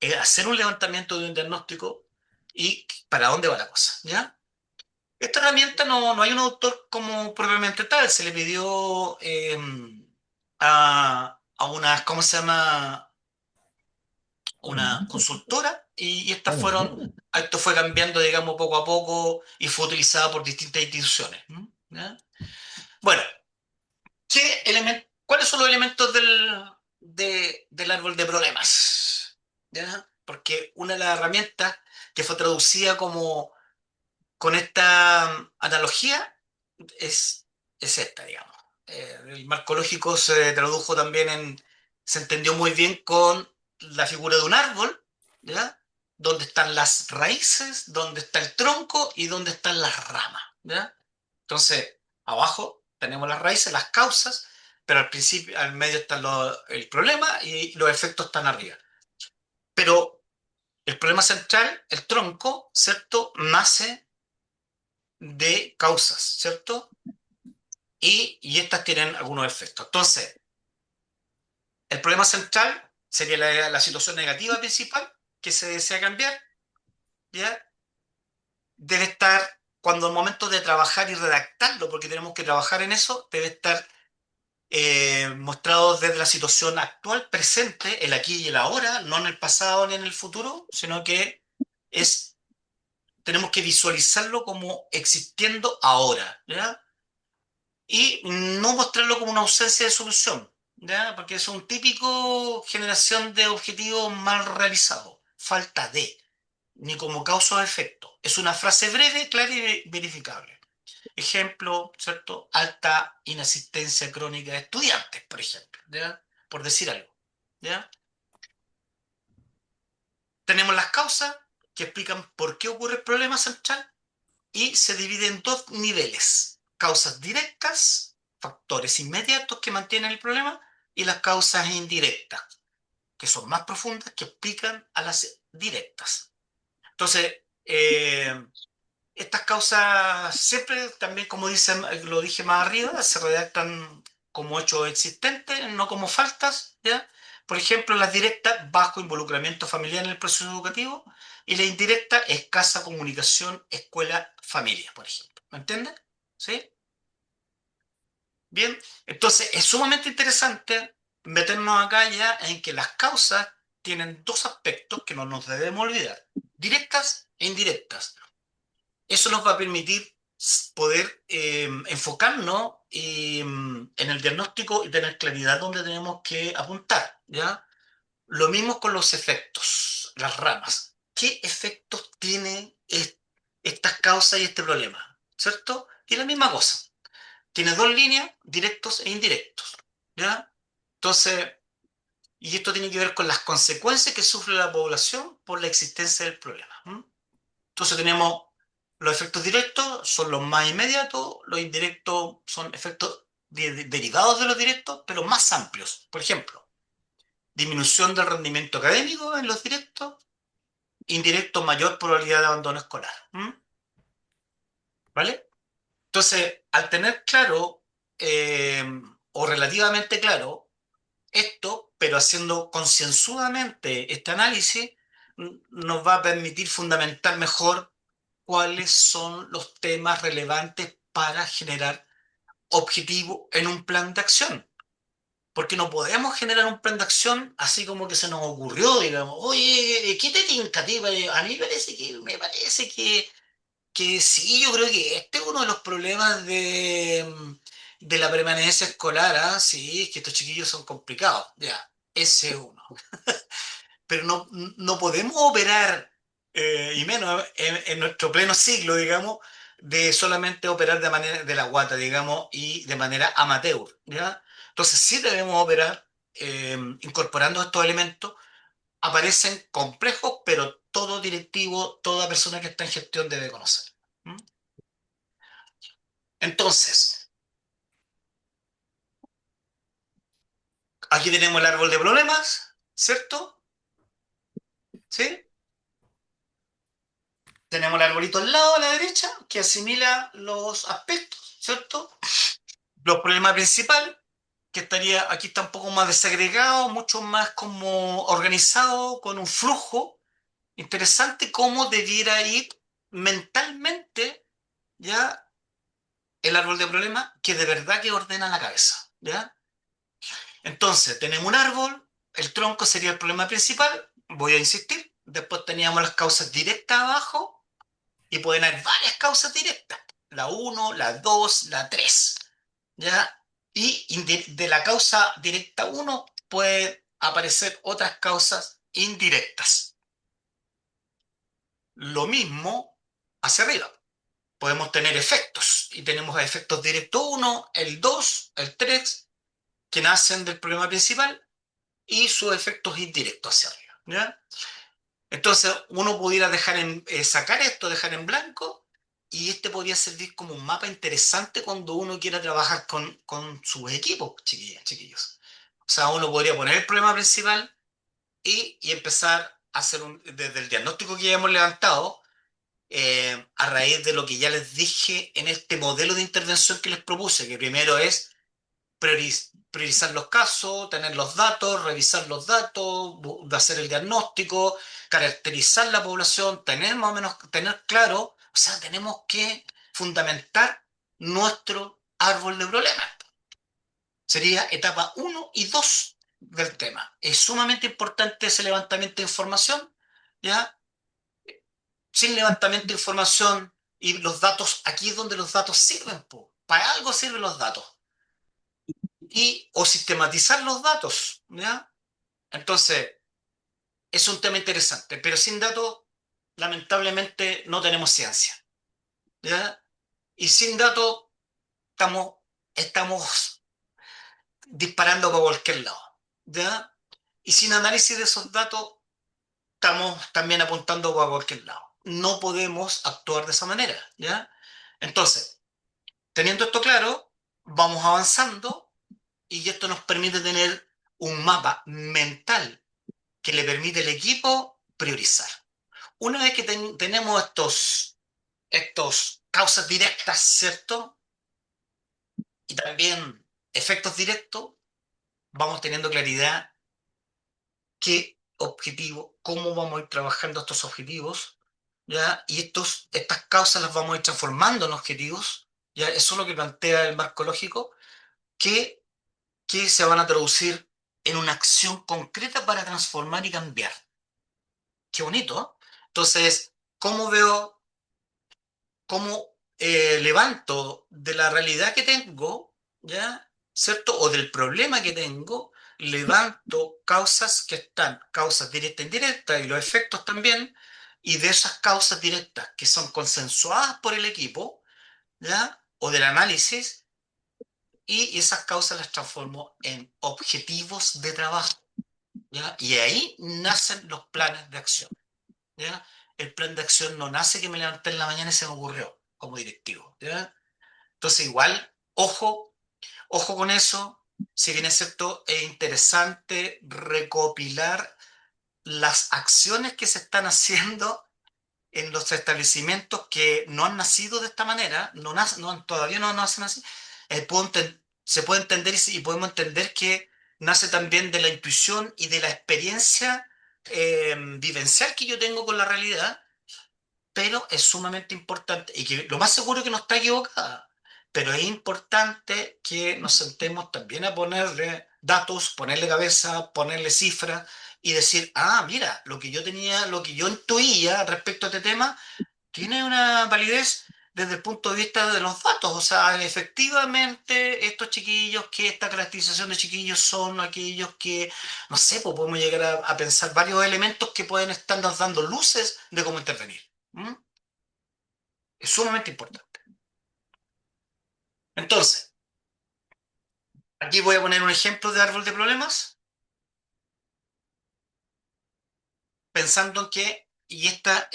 es hacer un levantamiento de un diagnóstico y para dónde va la cosa, ¿ya? Esta herramienta no hay un autor como propiamente tal, se le pidió a una, ¿cómo se llama? Una consultora y estas fueron, esto fue cambiando, digamos, poco a poco y fue utilizado por distintas instituciones, ¿ya? Bueno, ¿cuáles son los elementos del árbol de problemas? ¿Ya? Porque una de las herramientas que fue traducida como con esta analogía es, es esta, digamos. El marco lógico se tradujo también se entendió muy bien con la figura de un árbol, ¿ya? Donde están las raíces, donde está el tronco y donde están las ramas, ¿ya? Entonces, abajo tenemos las raíces, las causas, pero al principio, al medio está el problema y los efectos están arriba. Pero el problema central, el tronco, ¿cierto? Nace de causas, ¿cierto? Y estas tienen algunos efectos. Entonces, el problema central sería la situación negativa principal que se desea cambiar, ¿ya? Debe estar cuando al momento de trabajar y redactarlo, porque tenemos que trabajar en eso, debe estar mostrado desde la situación actual, presente, el aquí y el ahora, no en el pasado ni en el futuro, sino que es, tenemos que visualizarlo como existiendo ahora, ¿ya? Y no mostrarlo como una ausencia de solución, ¿ya? Porque es un típico generación de objetivos mal realizados, falta de, ni como causa o efecto. Es una frase breve, clara y verificable. Ejemplo, ¿cierto? Alta inasistencia crónica de estudiantes, por ejemplo, ¿ya? Por decir algo, ¿ya? Tenemos las causas que explican por qué ocurre el problema central y se divide en dos niveles: causas directas, factores inmediatos que mantienen el problema, y las causas indirectas, que son más profundas, que explican a las directas. Entonces, estas causas siempre, también como dice, lo dije más arriba, se redactan como hechos existentes, no como faltas, ¿ya? Por ejemplo, las directas, bajo involucramiento familiar en el proceso educativo, y la indirecta, escasa comunicación escuela-familia, por ejemplo. ¿Me entiendes? ¿Sí? Bien, entonces es sumamente interesante meternos acá ya en que las causas tienen dos aspectos que no nos debemos olvidar: directas e indirectas. Eso nos va a permitir poder enfocarnos en el diagnóstico y tener claridad dónde tenemos que apuntar, ¿ya? Lo mismo con los efectos, las ramas. ¿Qué efectos tienen estas causas y este problema? ¿Cierto? Y la misma cosa. Tiene dos líneas, directos e indirectos, ¿ya? Entonces, y esto tiene que ver con las consecuencias que sufre la población por la existencia del problema. Entonces tenemos los efectos directos, son los más inmediatos; los indirectos son efectos derivados de los directos, pero más amplios. Por ejemplo, disminución del rendimiento académico en los directos; indirecto, mayor probabilidad de abandono escolar. ¿Vale? Entonces, al tener claro, eh, o relativamente claro, esto, pero haciendo concienzudamente este análisis, nos va a permitir fundamentar mejor cuáles son los temas relevantes para generar objetivo en un plan de acción. Porque no podemos generar un plan de acción así como que se nos ocurrió, digamos, oye, ¿qué te tinca a ti? A mí me parece que sí, yo creo que este es uno de los problemas de la permanencia escolar, ¿ah? Sí, es que estos chiquillos son complicados, ya, ese es uno. Pero no podemos operar, y menos en nuestro pleno siglo, digamos, de solamente operar de manera de la guata, digamos, y de manera amateur, ¿ya? Entonces sí debemos operar incorporando estos elementos. Aparecen complejos, pero todo directivo, toda persona que está en gestión debe conocer. ¿Mm? Entonces, aquí tenemos el árbol de problemas, ¿cierto? ¿Sí? Tenemos el arbolito al lado a la derecha que asimila los aspectos, ¿cierto? Los problemas principales, que estaría, aquí está un poco más desagregado, mucho más como organizado, con un flujo interesante, cómo debiera ir mentalmente, ¿ya? El árbol de problemas que de verdad que ordena la cabeza, ¿ya? Entonces, tenemos un árbol, el tronco sería el problema principal, voy a insistir. Después teníamos las causas directas abajo, y pueden haber varias causas directas: la uno, la 2, la 3, ¿ya? Y de la causa directa uno pueden aparecer otras causas indirectas. Lo mismo hacia arriba. Podemos tener efectos, y tenemos efectos directos uno, el 2, el 3, que nacen del problema principal, y sus efectos indirectos hacia arriba, ¿ya? Entonces, uno pudiera sacar esto, dejar en blanco, y este podría servir como un mapa interesante cuando uno quiera trabajar con sus equipos, chiquillas, chiquillos. O sea, uno podría poner el problema principal y empezar a hacer desde el diagnóstico que ya hemos levantado, a raíz de lo que ya les dije en este modelo de intervención que les propuse, que primero es priorizar los casos, tener los datos, revisar los datos, hacer el diagnóstico, caracterizar la población, tener más o menos, tener claro, o sea, tenemos que fundamentar nuestro árbol de problemas. Sería etapa 1 y 2 del tema. Es sumamente importante ese levantamiento de información, ¿ya? Sin levantamiento de información y los datos, aquí es donde los datos sirven, po. Para algo sirven los datos. O sistematizar los datos, ¿ya? Entonces, es un tema interesante, pero sin datos, lamentablemente, no tenemos ciencia, ¿ya? Y sin datos, estamos disparando para cualquier lado, ¿ya? Y sin análisis de esos datos, estamos también apuntando para cualquier lado. No podemos actuar de esa manera, ¿ya? Entonces, teniendo esto claro, vamos avanzando y esto nos permite tener un mapa mental que le permite al equipo priorizar. Una vez que tenemos estos causas directas, ¿cierto? Y también efectos directos, vamos teniendo claridad qué objetivo, cómo vamos a ir trabajando estos objetivos, ¿ya? Y estas causas las vamos a ir transformando en objetivos, ¿ya? Eso es lo que plantea el marco lógico, que, que se van a traducir en una acción concreta para transformar y cambiar. Qué bonito, ¿eh? Entonces, ¿cómo levanto de la realidad que tengo, ¿ya? ¿Cierto? O del problema que tengo, levanto causas directas e indirectas y los efectos también, y de esas causas directas que son consensuadas por el equipo, ¿ya? O del análisis, y esas causas las transformo en objetivos de trabajo, ¿ya? Y ahí nacen los planes de acción, ¿ya? El plan de acción no nace que me levanté en la mañana y se me ocurrió como directivo, ¿ya? Entonces igual, ojo con eso. Si bien es cierto, es interesante recopilar las acciones que se están haciendo en los establecimientos que no han nacido de esta manera, todavía no nacen así. Se puede entender y podemos entender que nace también de la intuición y de la experiencia vivencial que yo tengo con la realidad, pero es sumamente importante y que lo más seguro es que no está equivocada, pero es importante que nos sentemos también a ponerle datos, ponerle cabeza, ponerle cifras y decir, ah, mira, lo que yo tenía, lo que yo intuía respecto a este tema, tiene una validez desde el punto de vista de los datos. O sea, efectivamente, estos chiquillos, que esta caracterización de chiquillos son aquellos que, no sé, pues podemos llegar a pensar varios elementos que pueden estarnos dando luces de cómo intervenir. ¿Mm? Es sumamente importante. Entonces, aquí voy a poner un ejemplo de árbol de problemas, pensando en que, y esta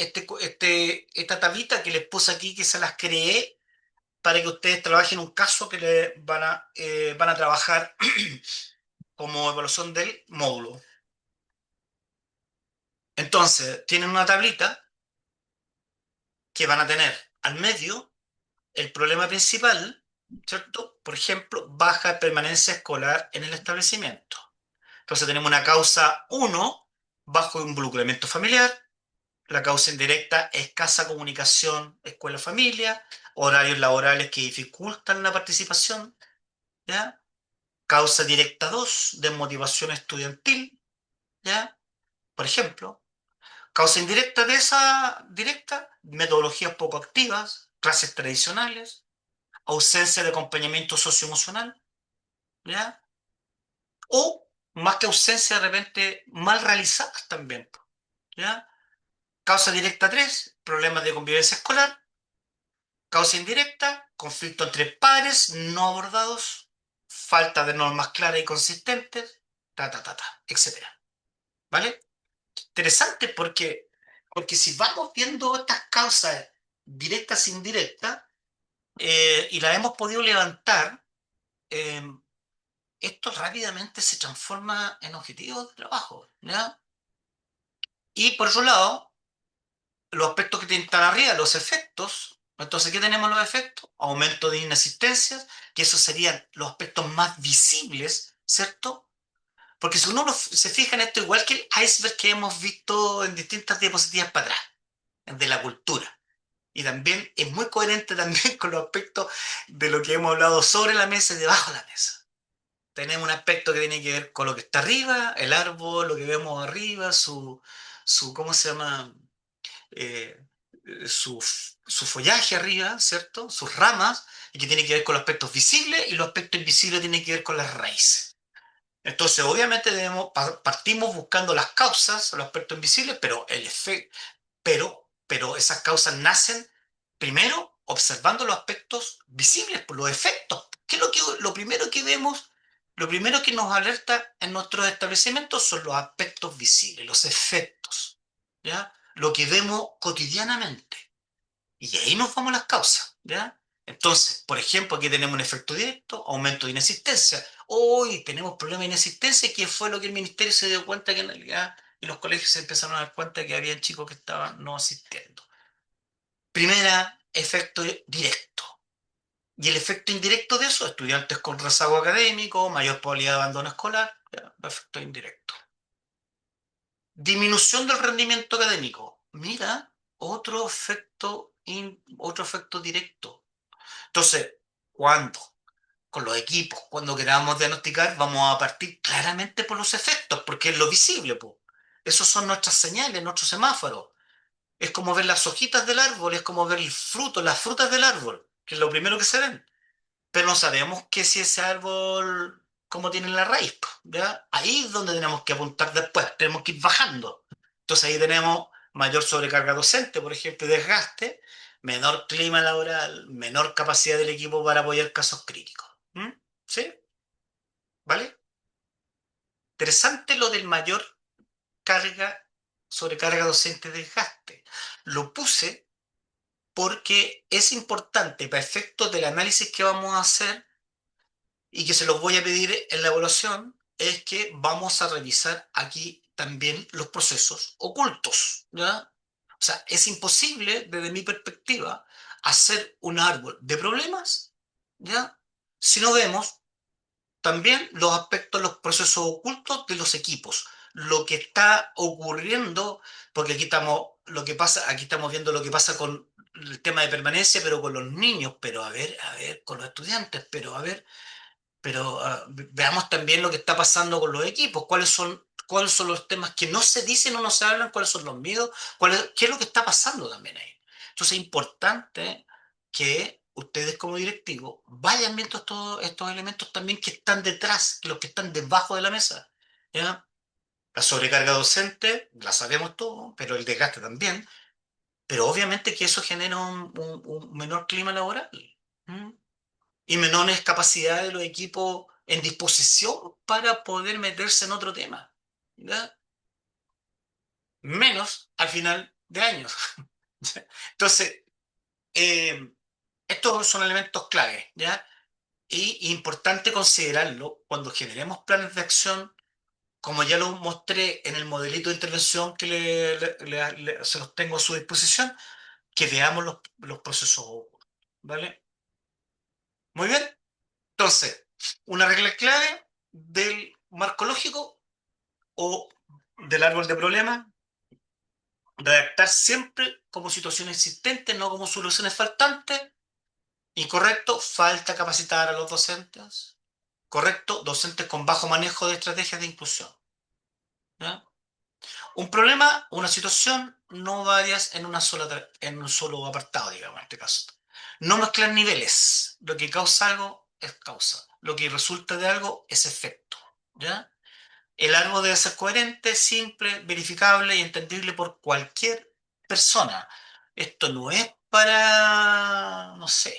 tablita que les puse aquí, que se las creé para que ustedes trabajen un caso que van a trabajar como evaluación del módulo. Entonces, tienen una tablita que van a tener al medio el problema principal, ¿cierto? Por ejemplo, baja permanencia escolar en el establecimiento. Entonces tenemos una causa 1, bajo involucramiento familiar. La causa indirecta, escasa comunicación escuela-familia, horarios laborales que dificultan la participación, ¿ya? Causa directa 2, desmotivación estudiantil, ¿ya? Por ejemplo. Causa indirecta de esa directa, metodologías poco activas, clases tradicionales, ausencia de acompañamiento socioemocional, ¿ya? O más que ausencia, de repente, mal realizadas también, ¿ya? Causa directa 3, problemas de convivencia escolar. Causa indirecta, conflicto entre pares no abordados, falta de normas claras y consistentes, etcétera. ¿Vale? Interesante porque si vamos viendo estas causas directas e indirectas, y las hemos podido levantar, eh, esto rápidamente se transforma en objetivos de trabajo, ¿ya? Y por otro lado, los aspectos que están arriba, los efectos. Entonces, ¿qué tenemos los efectos? Aumento de inasistencias, que esos serían los aspectos más visibles, ¿cierto? Porque si uno se fija en esto, igual que el iceberg que hemos visto en distintas diapositivas para atrás, de la cultura. Y también es muy coherente también con los aspectos de lo que hemos hablado sobre la mesa y debajo de la mesa. Tenemos un aspecto que tiene que ver con lo que está arriba, el árbol, lo que vemos arriba, ¿cómo se llama? Eh, su follaje arriba, ¿cierto? Sus ramas, y que tiene que ver con los aspectos visibles, y los aspectos invisibles tienen que ver con las raíces. Entonces, obviamente partimos buscando las causas, los aspectos invisibles, pero el efecto, pero esas causas nacen primero observando los aspectos visibles, por los efectos. ¿Qué es lo primero que vemos? Lo primero que nos alerta en nuestros establecimientos son los aspectos visibles, los efectos, ¿ya? Lo que vemos cotidianamente. Y ahí nos vamos a las causas, ¿ya? Entonces, por ejemplo, aquí tenemos un efecto directo, aumento de inexistencia. Hoy tenemos problemas de inexistencia, que fue lo que el ministerio se dio cuenta que en realidad y los colegios se empezaron a dar cuenta que había chicos que estaban no asistiendo. Primera, efecto directo. Y el efecto indirecto de eso, estudiantes con rezago académico, mayor probabilidad de abandono escolar, ¿ya? Efecto indirecto. Disminución del rendimiento académico. Mira, otro efecto directo. Entonces, ¿cuándo? Con los equipos, cuando queramos diagnosticar, vamos a partir claramente por los efectos, porque es lo visible, po. Esos son nuestras señales, nuestros semáforos. Es como ver las hojitas del árbol, es como ver el fruto, las frutas del árbol, que es lo primero que se ven. Pero no sabemos que si ese árbol, cómo tiene la raíz, po, ¿ya? Ahí es donde tenemos que apuntar después, tenemos que ir bajando. Entonces ahí tenemos mayor sobrecarga docente, por ejemplo, y desgaste, menor clima laboral, menor capacidad del equipo para apoyar casos críticos. ¿Mm? ¿Sí? ¿Vale? Interesante lo del mayor carga, sobrecarga docente, desgaste. Lo puse porque es importante para efectos del análisis que vamos a hacer y que se los voy a pedir en la evaluación, es que vamos a revisar aquí también los procesos ocultos, ¿ya? O sea, es imposible, desde mi perspectiva, hacer un árbol de problemas, ¿ya? Si no vemos también los aspectos, los procesos ocultos de los equipos, lo que está ocurriendo, porque aquí estamos, lo que pasa, aquí estamos viendo lo que pasa con el tema de permanencia, pero con los niños, pero a ver, con los estudiantes, pero a ver, pero veamos también lo que está pasando con los equipos, cuáles son los temas que no se dicen o no se hablan, cuáles son los miedos, qué es lo que está pasando también ahí. Entonces es importante que ustedes como directivos vayan viendo estos elementos también que están detrás, los que están debajo de la mesa. ¿Ya? La sobrecarga docente, la sabemos todos, pero el desgaste también. Pero obviamente que eso genera un menor clima laboral. ¿Mm? Y menores capacidades de los equipos en disposición para poder meterse en otro tema. ¿Ya? Menos al final de años. Entonces, eh, estos son elementos clave, ¿ya? Y importante considerarlo cuando generemos planes de acción, como ya lo mostré en el modelito de intervención que se los tengo a su disposición, que veamos los procesos, ¿vale? Muy bien. Entonces, una regla clave del marco lógico o del árbol de problemas, redactar siempre como situación existente, no como soluciones faltantes. Incorrecto, falta capacitar a los docentes. Correcto, docentes con bajo manejo de estrategias de inclusión. ¿Ya? Un problema, una situación, no varias en un solo apartado, digamos, en este caso. No mezclar niveles. Lo que causa algo es causa. Lo que resulta de algo es efecto. ¿Ya? El árbol debe ser coherente, simple, verificable y entendible por cualquier persona. Esto no es para, no sé,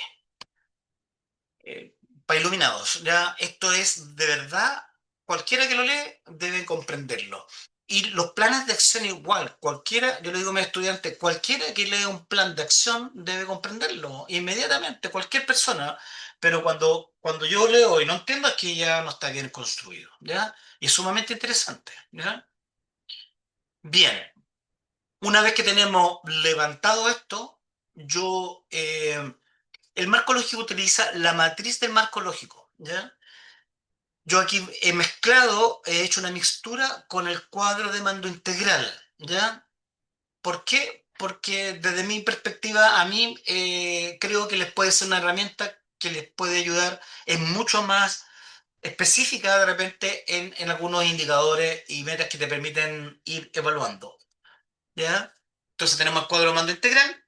eh, para iluminados. Ya, esto es de verdad, cualquiera que lo lee debe comprenderlo. Y los planes de acción igual, cualquiera, yo le digo a mis estudiantes, cualquiera que lea un plan de acción debe comprenderlo inmediatamente, cualquier persona. Pero cuando yo leo y no entiendo es que ya no está bien construido, ¿ya? Y es sumamente interesante, ¿ya? Bien, una vez que tenemos levantado esto, el marco lógico utiliza la matriz del marco lógico, ¿ya? Yo aquí he mezclado, he hecho una mixtura con el cuadro de mando integral, ¿ya? ¿Por qué? porque desde mi perspectiva, a mí creo que les puede ser una herramienta que les puede ayudar en mucho más específica de repente en algunos indicadores y metas que te permiten ir evaluando, ¿ya? Entonces tenemos el cuadro de mando integral,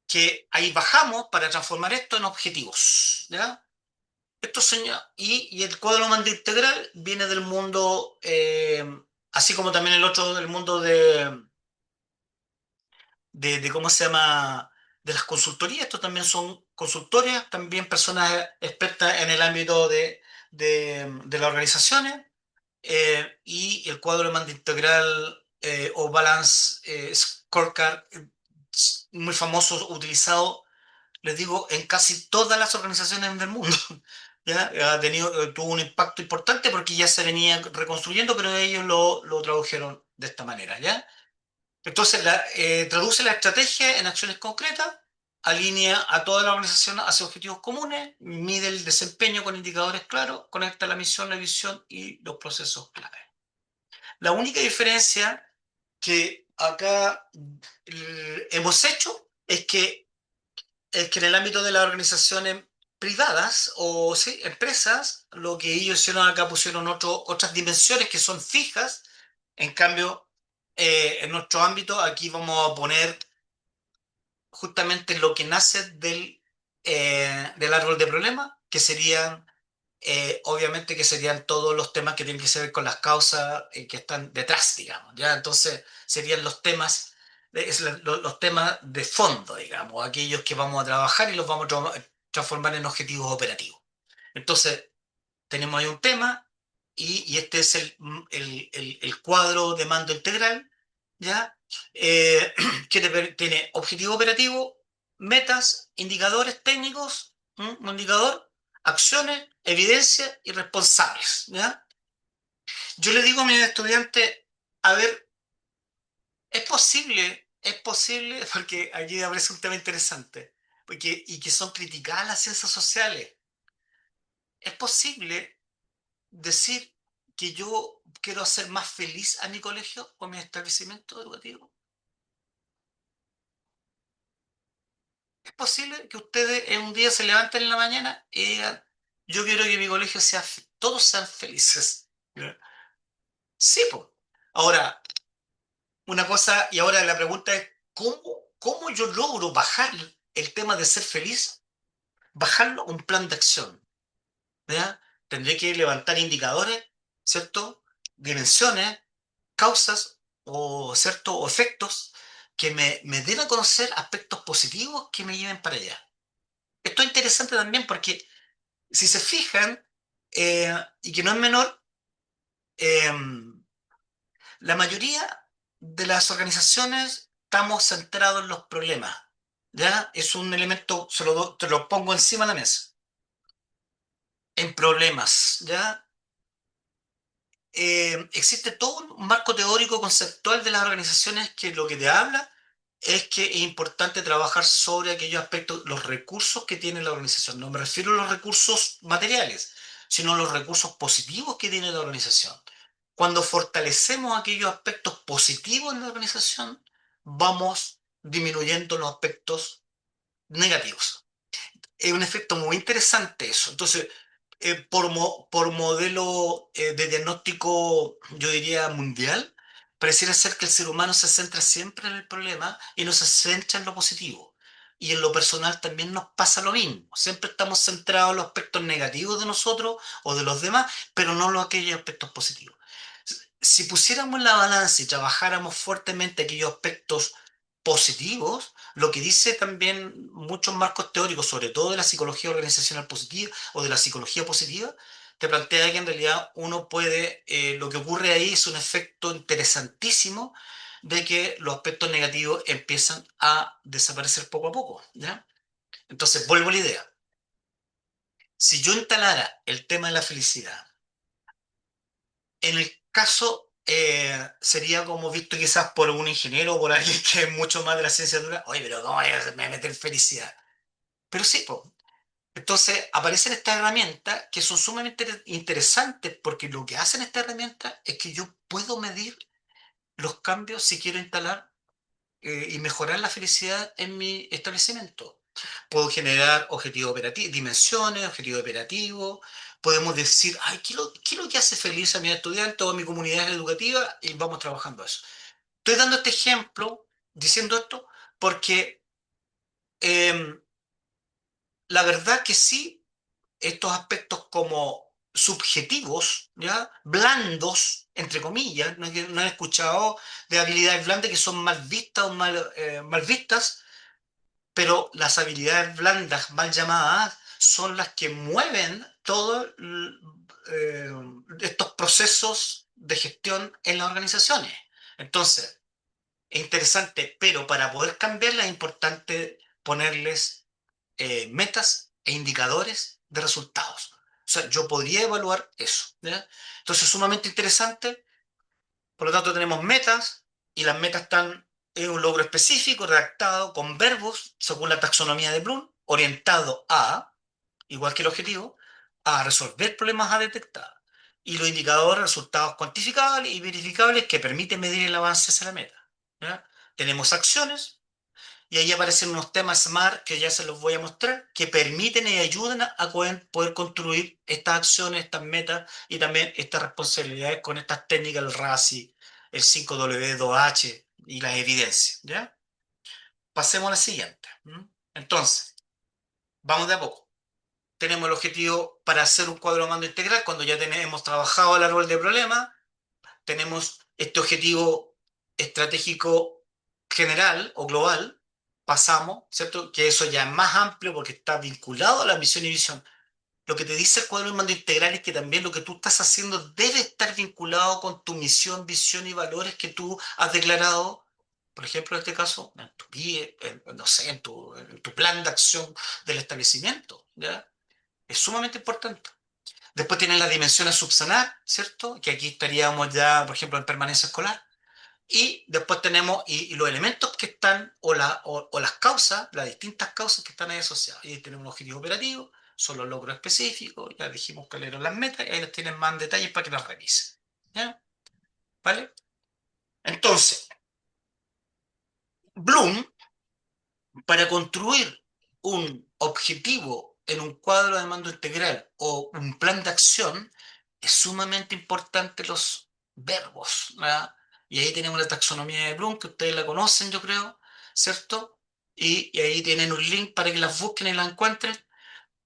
que ahí bajamos para transformar esto en objetivos, ¿ya? Y el cuadro de mando integral viene del mundo, así como también el otro del mundo ¿cómo se llama? De las consultorías. Estos también son consultorias, también personas expertas en el ámbito de las organizaciones. Y el cuadro de mando integral o Balance Scorecard, muy famoso, utilizado, les digo, en casi todas las organizaciones del mundo. ¿Ya? Tuvo un impacto importante porque ya se venía reconstruyendo, pero ellos lo tradujeron de esta manera, ¿ya? Entonces, traduce la estrategia en acciones concretas, alinea a toda la organización hacia objetivos comunes, mide el desempeño con indicadores claros, conecta la misión, la visión y los procesos clave. La única diferencia que acá hemos hecho es que en el ámbito de las organizaciones privadas o sí, empresas, lo que ellos hicieron acá pusieron otras dimensiones que son fijas. En cambio, en nuestro ámbito, aquí vamos a poner justamente lo que nace del árbol de problemas, que serían, obviamente, que serían todos los temas que tienen que ver con las causas que están detrás, digamos, ¿ya? Entonces, serían los temas, los temas de fondo, digamos, aquellos que vamos a trabajar y los vamos a transformar en objetivos operativos. Entonces, tenemos ahí un tema y este es el cuadro de mando integral, ¿ya? Que tiene objetivo operativo, metas, indicadores técnicos, un indicador, acciones, evidencia y responsables, ¿ya? Yo le digo a mis estudiantes, a ver, es posible, porque aquí aparece un tema interesante, y que son criticadas las ciencias sociales, es posible decir que yo quiero hacer más feliz a mi colegio o a mi establecimiento educativo. Es posible que ustedes en un día se levanten en la mañana y digan, yo quiero que mi colegio todos sean felices. ¿Ya? Sí, pues. Ahora, una cosa, y ahora la pregunta es, ¿cómo yo logro bajar el tema de ser feliz? Bajarlo a un plan de acción. ¿Ya? Tendré que levantar indicadores, ¿cierto? Dimensiones, causas o, ¿cierto? O efectos que me den a conocer aspectos positivos que me lleven para allá. Esto es interesante también porque si se fijan, y que no es menor, eh, la mayoría de las organizaciones estamos centrados en los problemas. ¿Ya? Es un elemento, te lo pongo encima de la mesa. En problemas, ¿ya? Existe todo un marco teórico conceptual de las organizaciones que lo que te habla es que es importante trabajar sobre aquellos aspectos, los recursos que tiene la organización. No me refiero a los recursos materiales, sino a los recursos positivos que tiene la organización. Cuando fortalecemos aquellos aspectos positivos en la organización, vamos disminuyendo los aspectos negativos. Es un efecto muy interesante eso. Entonces, por modelo de diagnóstico, yo diría mundial, pareciera ser que el ser humano se centra siempre en el problema y no se centra en lo positivo. Y en lo personal también nos pasa lo mismo. Siempre estamos centrados en los aspectos negativos de nosotros o de los demás, pero no en aquellos aspectos positivos. Si pusiéramos en la balanza y trabajáramos fuertemente aquellos aspectos positivos, lo que dice también muchos marcos teóricos, sobre todo de la psicología organizacional positiva o de la psicología positiva, te plantea que en realidad uno puede, lo que ocurre ahí es un efecto interesantísimo de que los aspectos negativos empiezan a desaparecer poco a poco, ¿ya? Entonces, vuelvo a la idea. Si yo instalara el tema de la felicidad, en el caso sería como visto quizás por un ingeniero o por alguien que es mucho más de la ciencia dura, oye, pero ¿cómo voy a meter felicidad? Pero sí, po. Entonces aparecen estas herramientas que son sumamente interesantes porque lo que hacen estas herramientas es que yo puedo medir los cambios si quiero instalar y mejorar la felicidad en mi establecimiento. Puedo generar objetivos operativos, dimensiones, objetivos operativos. Podemos decir, ay, qué es lo que hace feliz a mi estudiante o a mi comunidad educativa? Y vamos trabajando eso. Estoy dando este ejemplo, diciendo esto, porque em, la verdad que sí, estos aspectos como subjetivos, ¿ya? Blandos, entre comillas, no he escuchado de habilidades blandas que son mal vistas o mal vistas, pero las habilidades blandas, mal llamadas, son las que mueven todos estos procesos de gestión en las organizaciones. Entonces, es interesante, pero para poder cambiarlas es importante ponerles metas e indicadores de resultados. O sea, yo podría evaluar eso, ¿ya? Entonces, es sumamente interesante. Por lo tanto, tenemos metas y las metas están en un logro específico, redactado con verbos, según la taxonomía de Bloom, orientado a, igual que el objetivo, a resolver problemas a detectar. Y los indicadores, resultados cuantificables y verificables que permiten medir el avance hacia la meta, ¿ya? Tenemos acciones, y ahí aparecen unos temas SMART que ya se los voy a mostrar, que permiten y ayudan a poder construir estas acciones, estas metas y también estas responsabilidades con estas técnicas, el RACI, el 5W2H y las evidencias, ¿ya? Pasemos a la siguiente. Entonces, vamos de a poco. Tenemos el objetivo para hacer un cuadro de mando integral cuando ya hemos trabajado el árbol de problemas. Tenemos este objetivo estratégico general o global, pasamos, ¿cierto? Que eso ya es más amplio porque está vinculado a la misión y visión. Lo que te dice el cuadro de mando integral es que también lo que tú estás haciendo debe estar vinculado con tu misión, visión y valores que tú has declarado, por ejemplo, en este caso, en tu PIE, no sé, en tu plan de acción del establecimiento, ¿ya? Es sumamente importante. Después tienen las dimensiones subsanar, ¿cierto? Que aquí estaríamos ya, por ejemplo, en permanencia escolar. Y después tenemos y los elementos que están, o las causas, las distintas causas que están ahí asociadas. Y ahí tenemos un objetivo operativo, son los logros específicos, ya dijimos cuáles eran las metas, y ahí los tienen más en detalles para que las revisen. ¿Ya? ¿Vale? Entonces, Bloom, para construir un objetivo en un cuadro de mando integral o un plan de acción, es sumamente importante los verbos, ¿verdad? Y ahí tenemos la taxonomía de Bloom, que ustedes la conocen, yo creo, ¿cierto? Y ahí tienen un link para que las busquen y las encuentren.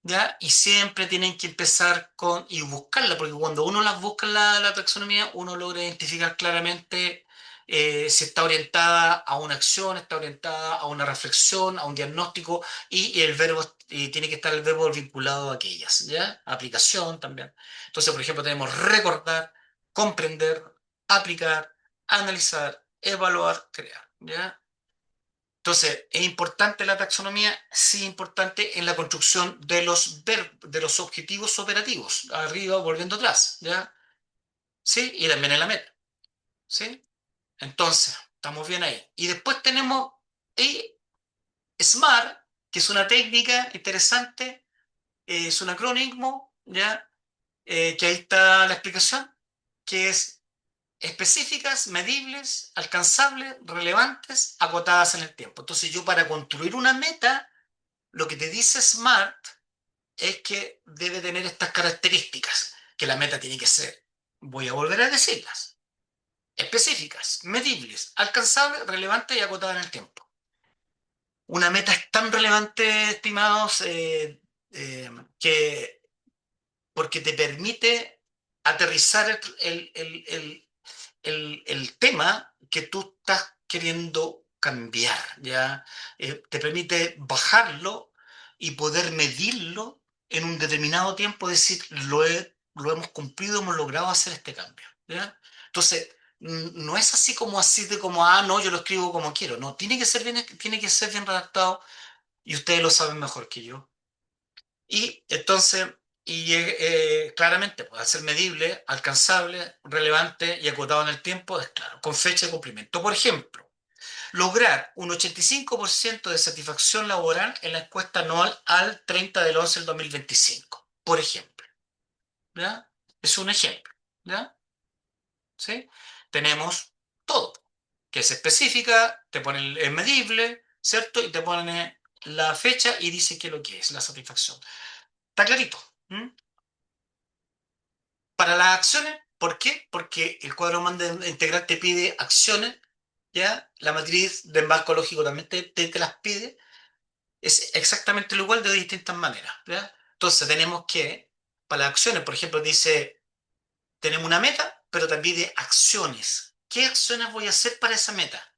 ¿Ya? Y siempre tienen que empezar con y buscarla, porque cuando uno las busca en la taxonomía, uno logra identificar claramente si está orientada a una acción, está orientada a una reflexión, a un diagnóstico, y el verbo, y tiene que estar el verbo vinculado a aquellas, ¿ya? Aplicación también. Entonces, por ejemplo, tenemos recordar, comprender, aplicar, analizar, evaluar, crear, ¿ya? Entonces, ¿es importante la taxonomía? Sí, importante en la construcción de los objetivos operativos, arriba volviendo atrás, ¿ya? Sí, y también en la meta, ¿sí? Entonces, estamos bien ahí. Y después tenemos y SMART, que es una técnica interesante, es un acrónimo, ¿ya? Que ahí está la explicación, que es específicas, medibles, alcanzables, relevantes, acotadas en el tiempo. Entonces, yo para construir una meta, lo que te dice SMART es que debe tener estas características, que la meta tiene que ser, voy a volver a decirlas, específicas, medibles, alcanzables, relevantes y acotadas en el tiempo. Una meta es tan relevante, estimados, que porque te permite aterrizar el tema que tú estás queriendo cambiar, ¿ya? Te permite bajarlo y poder medirlo en un determinado tiempo, decir, lo hemos cumplido, hemos logrado hacer este cambio, ¿ya? Entonces, no es así como no, yo lo escribo como quiero, no, tiene que ser bien redactado y ustedes lo saben mejor que yo. Y entonces, claramente, puede ser medible, alcanzable, relevante y acotado en el tiempo, es claro, con fecha de cumplimiento. Por ejemplo, lograr un 85% de satisfacción laboral en la encuesta anual al 30/11 del 2025. Por ejemplo, ¿ya? Es un ejemplo, ¿ya? ¿Sí? Tenemos todo. que es específica, te pone el medible, ¿cierto? Y te pone la fecha y dice qué es lo que es la satisfacción. Está clarito. ¿Mm? Para las acciones, ¿por qué? Porque el cuadro manda integral te pide acciones, ¿ya? La matriz de embarco lógico también te las pide. Es exactamente lo igual de distintas maneras, ¿ya? Entonces tenemos que, para las acciones, por ejemplo, dice, tenemos una meta, pero también de acciones. ¿Qué acciones voy a hacer para esa meta?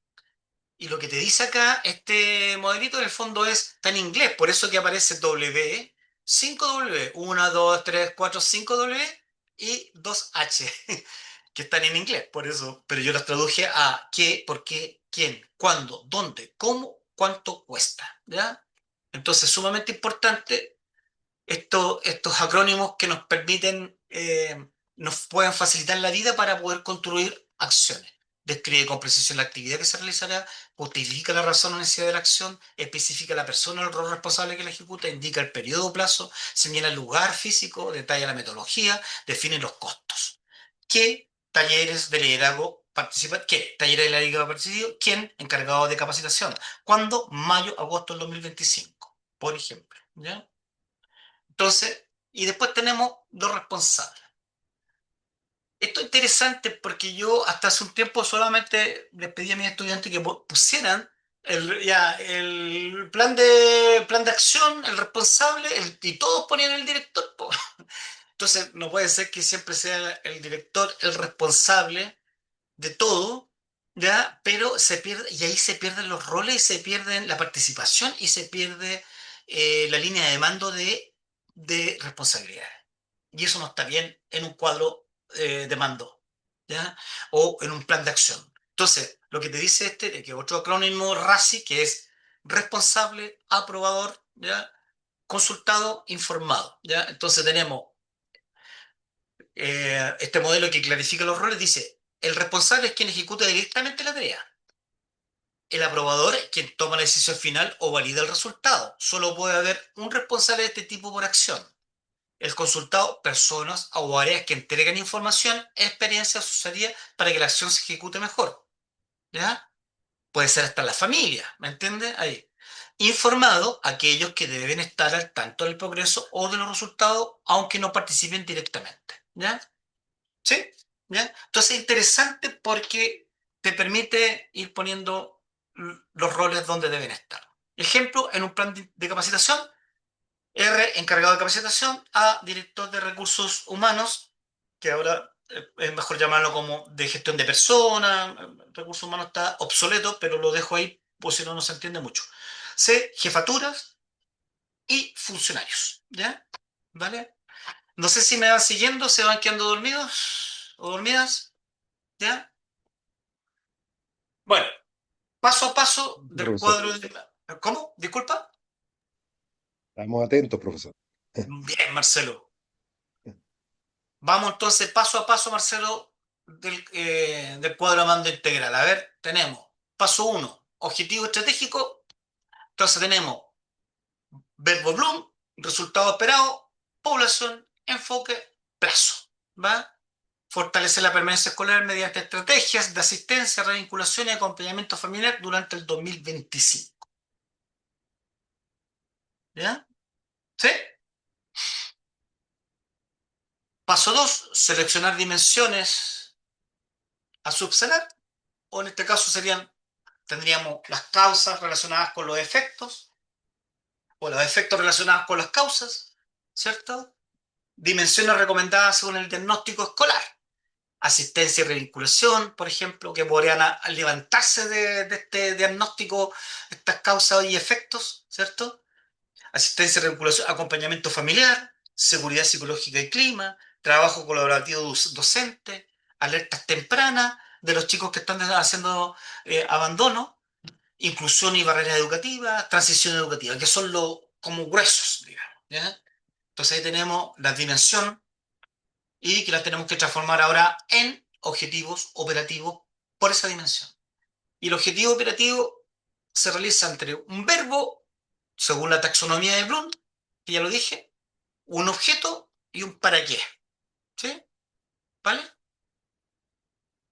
Y lo que te dice acá, este modelito en el fondo está en inglés, por eso que aparece W, 5W, 1, 2, 3, 4, 5W y 2H, que están en inglés, por eso, pero yo las traduje a qué, por qué, quién, cuándo, dónde, cómo, cuánto cuesta, ¿ya? Entonces, sumamente importante estos acrónimos que nos permiten, nos pueden facilitar la vida para poder construir acciones. Describe con precisión la actividad que se realizará, justifica la razón o necesidad de la acción, especifica la persona o el rol responsable que la ejecuta, indica el periodo o plazo, señala el lugar físico, detalla la metodología, define los costos. ¿Qué talleres de liderazgo participan? ¿Qué talleres de liderazgo participan? ¿Quién? Encargado de capacitación. ¿Cuándo? Mayo, agosto del 2025, por ejemplo. ¿Ya? Entonces, y después tenemos dos responsables. Esto es interesante porque yo hasta hace un tiempo solamente les pedí a mis estudiantes que pusieran el plan de acción, el responsable, y todos ponían el director, po. Entonces, no puede ser que siempre sea el director el responsable de todo, ¿ya? Pero se pierde, y ahí se pierden los roles, y se pierden la participación y se pierde la línea de mando de responsabilidades. Y eso no está bien en un cuadro de mando, ¿ya? O en un plan de acción. Entonces, lo que te dice que otro acrónimo RACI, que es responsable, aprobador, ¿ya? Consultado, informado, ¿ya? Entonces tenemos este modelo que clarifica los roles, dice, el responsable es quien ejecuta directamente la tarea. El aprobador es quien toma la decisión final o valida el resultado. Solo puede haber un responsable de este tipo por acción. El consultado, personas o áreas que entregan información, experiencia o asesoría para que la acción se ejecute mejor. ¿Ya? Puede ser hasta la familia, ¿me entiendes? Ahí. Informado, aquellos que deben estar al tanto del progreso o de los resultados, aunque no participen directamente. ¿Ya? ¿Sí? ¿Ya? Entonces es interesante porque te permite ir poniendo los roles donde deben estar. Ejemplo, en un plan de capacitación, R, encargado de capacitación, A, director de recursos humanos, que ahora es mejor llamarlo como de gestión de personas, recursos humanos está obsoleto, pero lo dejo ahí, pues si no, no se entiende mucho. C, jefaturas y funcionarios, ¿ya? ¿Vale? No sé si me van siguiendo, se van quedando dormidos o dormidas, ¿ya? Bueno, paso a paso del Profesor, cuadro de... ¿Cómo? Disculpa. estamos atentos, profesor. Bien, Marcelo. Vamos entonces paso a paso, Marcelo, del cuadro de mando integral. A ver, tenemos paso uno, objetivo estratégico. Entonces tenemos verbo Bloom, resultado esperado, población, enfoque, plazo. ¿Va? Fortalecer la permanencia escolar mediante estrategias de asistencia, revinculación y acompañamiento familiar durante el 2025. ¿Ya? ¿Sí? Paso 2, seleccionar dimensiones a subsanar, o en este caso tendríamos las causas relacionadas con los efectos, o los efectos relacionados con las causas, ¿cierto? Dimensiones recomendadas según el diagnóstico escolar. Asistencia y revinculación, por ejemplo, que podrían levantarse de este diagnóstico, estas causas y efectos, ¿cierto? Asistencia y revinculación, acompañamiento familiar, seguridad psicológica y clima, trabajo colaborativo docente, alertas tempranas de los chicos que están haciendo abandono, inclusión y barreras educativas, transición educativa, que son los como gruesos, digamos, ¿ya? Entonces ahí tenemos la dimensión y que las tenemos que transformar ahora en objetivos operativos por esa dimensión. Y el objetivo operativo se realiza entre un verbo, según la taxonomía de Bloom, que ya lo dije, un objeto y un para qué. ¿Sí? ¿Vale?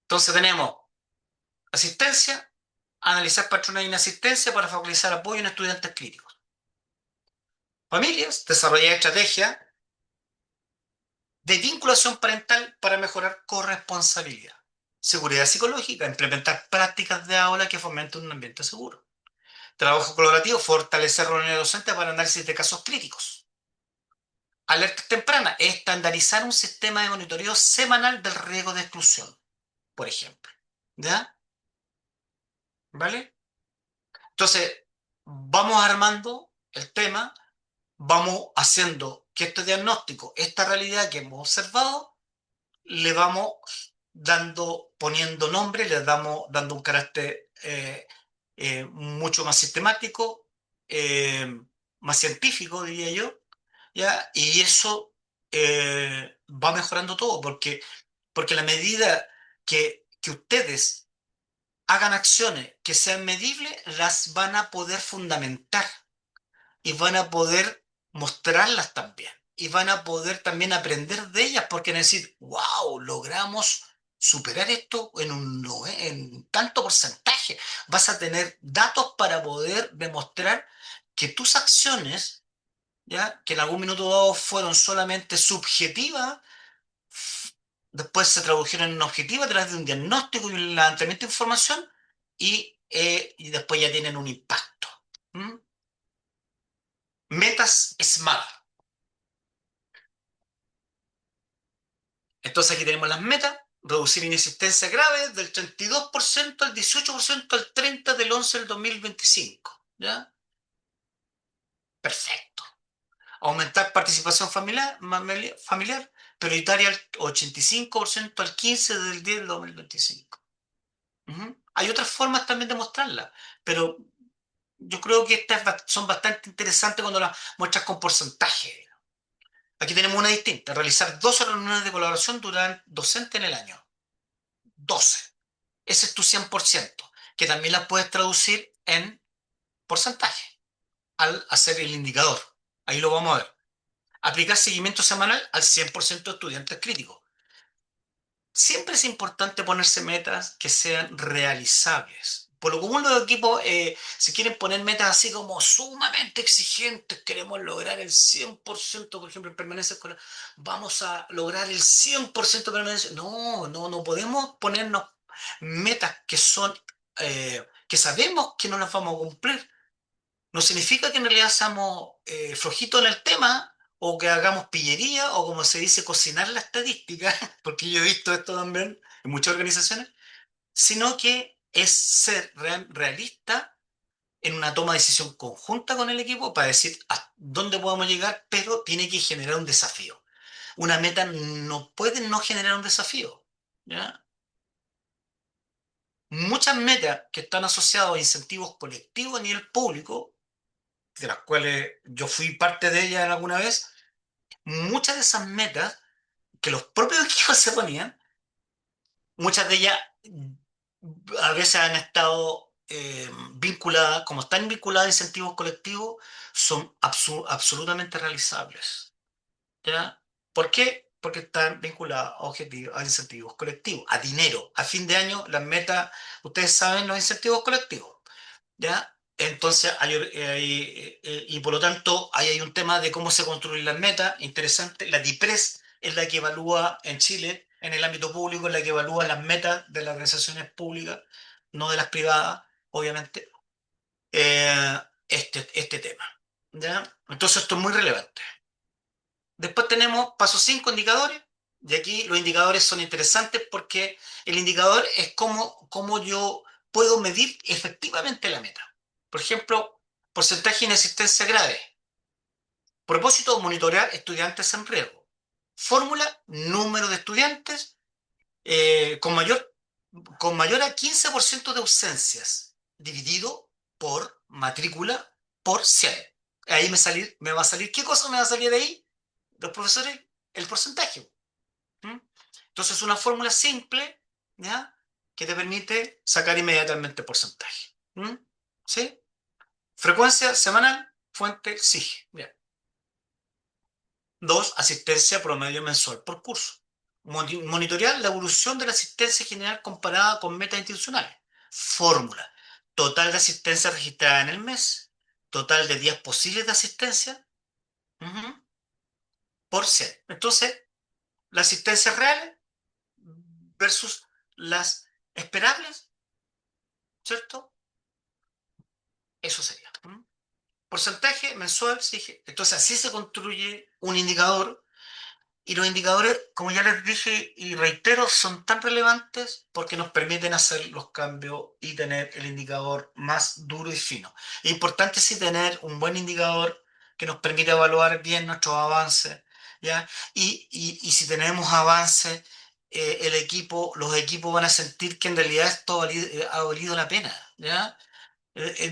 Entonces tenemos Asistencia, analizar patrones de inasistencia para focalizar apoyo en estudiantes críticos. Familias, desarrollar estrategias de vinculación parental para mejorar corresponsabilidad. Seguridad psicológica, implementar prácticas de aula que fomenten un ambiente seguro. Trabajo colaborativo, fortalecer reuniones docentes para análisis de casos críticos. Alerta temprana, estandarizar un sistema de monitoreo semanal del riesgo de exclusión, por ejemplo. ¿Ya? ¿Vale? Entonces, vamos armando el tema, vamos haciendo que este diagnóstico, esta realidad que hemos observado, le vamos poniendo nombre, le damos dando un carácter mucho más sistemático, más científico, diría yo, ¿ya? Y eso va mejorando todo, porque a la medida que ustedes hagan acciones que sean medibles, las van a poder fundamentar y van a poder mostrarlas también. Y van a poder también aprender de ellas, porque van a decir, wow, logramos superar esto en tanto porcentaje. Vas a tener datos para poder demostrar que tus acciones, ¿ya? Que en algún minuto dado fueron solamente subjetivas, después se tradujeron en objetivas a través de un diagnóstico y un levantamiento de información y después ya tienen un impacto. ¿Mm? Metas SMART. Entonces aquí tenemos las metas: reducir inexistencia grave del 32% al 18% al 30 del 11 del 2025. ¿Ya? Perfecto. Aumentar participación familiar prioritaria al 85% al 15 del 10 del 2025. Hay otras formas también de mostrarla, pero yo creo que estas son bastante interesantes cuando las muestras con porcentaje. Aquí tenemos una distinta: realizar 12 reuniones de colaboración durante docente en el año. 12. Ese es tu 100%, que también la puedes traducir en porcentaje al hacer el indicador. Ahí lo vamos a ver. Aplicar seguimiento semanal al 100% de estudiantes críticos. Siempre es importante ponerse metas que sean realizables. Por lo común los equipos se quieren poner metas así como sumamente exigentes. Queremos lograr el 100%, por ejemplo, en permanencia escolar. Vamos a lograr el 100% de permanencia. No, no, no podemos ponernos metas que sabemos que no las vamos a cumplir. No significa que en realidad seamos flojitos en el tema o que hagamos pillería o, como se dice, cocinar la estadística, porque yo he visto esto también en muchas organizaciones, sino que es ser realista en una toma de decisión conjunta con el equipo para decir a dónde podemos llegar, pero tiene que generar un desafío. Una meta no puede no generar un desafío, ¿ya? Muchas metas que están asociadas a incentivos colectivos a nivel público, de las cuales yo fui parte de ellas alguna vez, muchas de esas metas que los propios equipos se ponían, muchas de ellas a veces han estado vinculadas, como están vinculadas a incentivos colectivos, son absolutamente realizables. ¿Ya? ¿Por qué? Porque están vinculadas a incentivos colectivos, a dinero. A fin de año, las metas, ustedes saben, los incentivos colectivos. ¿Ya? Entonces, y por lo tanto, ahí hay un tema de cómo se construyen las metas, interesante. La DIPRES es la que evalúa en Chile, en el ámbito público, es la que evalúa las metas de las organizaciones públicas, no de las privadas, obviamente, este tema. ¿Ya? Entonces, esto es muy relevante. Después tenemos paso 5, indicadores. Y aquí los indicadores son interesantes porque el indicador es cómo yo puedo medir efectivamente la meta. Por ejemplo, porcentaje de inexistencia grave. Propósito: monitorear estudiantes en riesgo. Fórmula: número de estudiantes con mayor a 15% de ausencias, dividido por matrícula por 100. Ahí me va a salir, ¿qué cosa me va a salir ahí? Los profesores, el porcentaje. ¿Mm? Entonces, una fórmula simple, ¿ya? Que te permite sacar inmediatamente el porcentaje. ¿Mm? ¿Sí? Frecuencia semanal, fuente SIG. Bien. 2, asistencia promedio mensual por curso. Monitorear la evolución de la asistencia general comparada con metas institucionales. fórmula. Total de asistencia registrada en el mes, total de días posibles de asistencia, ujú, por 100. Entonces, las asistencias reales versus las esperables, ¿cierto? Eso sería. Porcentaje mensual, sí. Entonces, así se construye un indicador. Y los indicadores, como ya les dije y reitero, son tan relevantes porque nos permiten hacer los cambios y tener el indicador más duro y fino. Es importante sí tener un buen indicador que nos permita evaluar bien nuestros avances, ¿ya? Y si tenemos avances, los equipos van a sentir que en realidad esto ha valido la pena, ¿ya?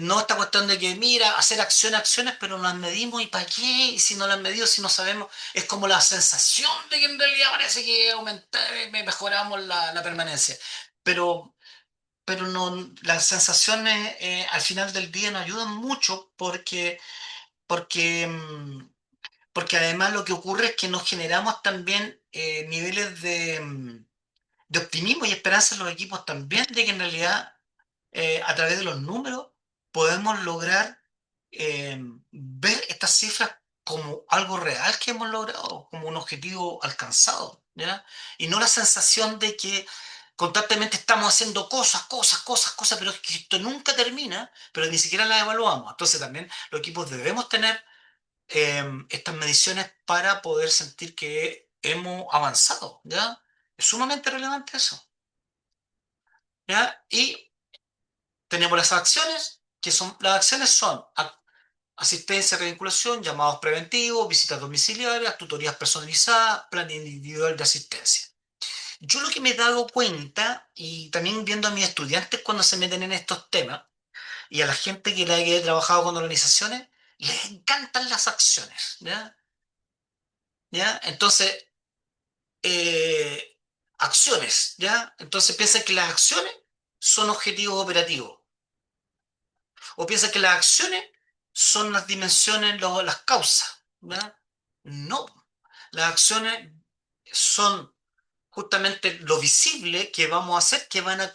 No esta cuestión de que, mira, hacer acciones, pero no las medimos y para qué, y si no las medimos, si no sabemos, es como la sensación de que en realidad parece que mejoramos la permanencia. Pero, pero no, las sensaciones al final del día nos ayudan mucho porque, porque además lo que ocurre es que nos generamos también niveles de optimismo y esperanza en los equipos también, de que en realidad a través de los números podemos lograr ver estas cifras como algo real que hemos logrado, como un objetivo alcanzado, ¿ya? Y no la sensación de que constantemente estamos haciendo cosas, pero es que esto nunca termina, pero ni siquiera las evaluamos. Entonces también los equipos debemos tener estas mediciones para poder sentir que hemos avanzado, ¿ya? Es sumamente relevante eso, ¿ya? Y tenemos las acciones son asistencia, revinculación, llamados preventivos, visitas domiciliarias, tutorías personalizadas, plan individual de asistencia. Yo lo que me he dado cuenta, y también viendo a mis estudiantes cuando se meten en estos temas, y a la gente que he trabajado con organizaciones, les encantan las acciones, ¿ya? ¿Ya? Entonces, eh, acciones, ¿ya? Entonces piensan que las acciones son objetivos operativos. O piensa que las acciones son las dimensiones, las causas, ¿verdad? No, las acciones son justamente lo visible que vamos a hacer que van a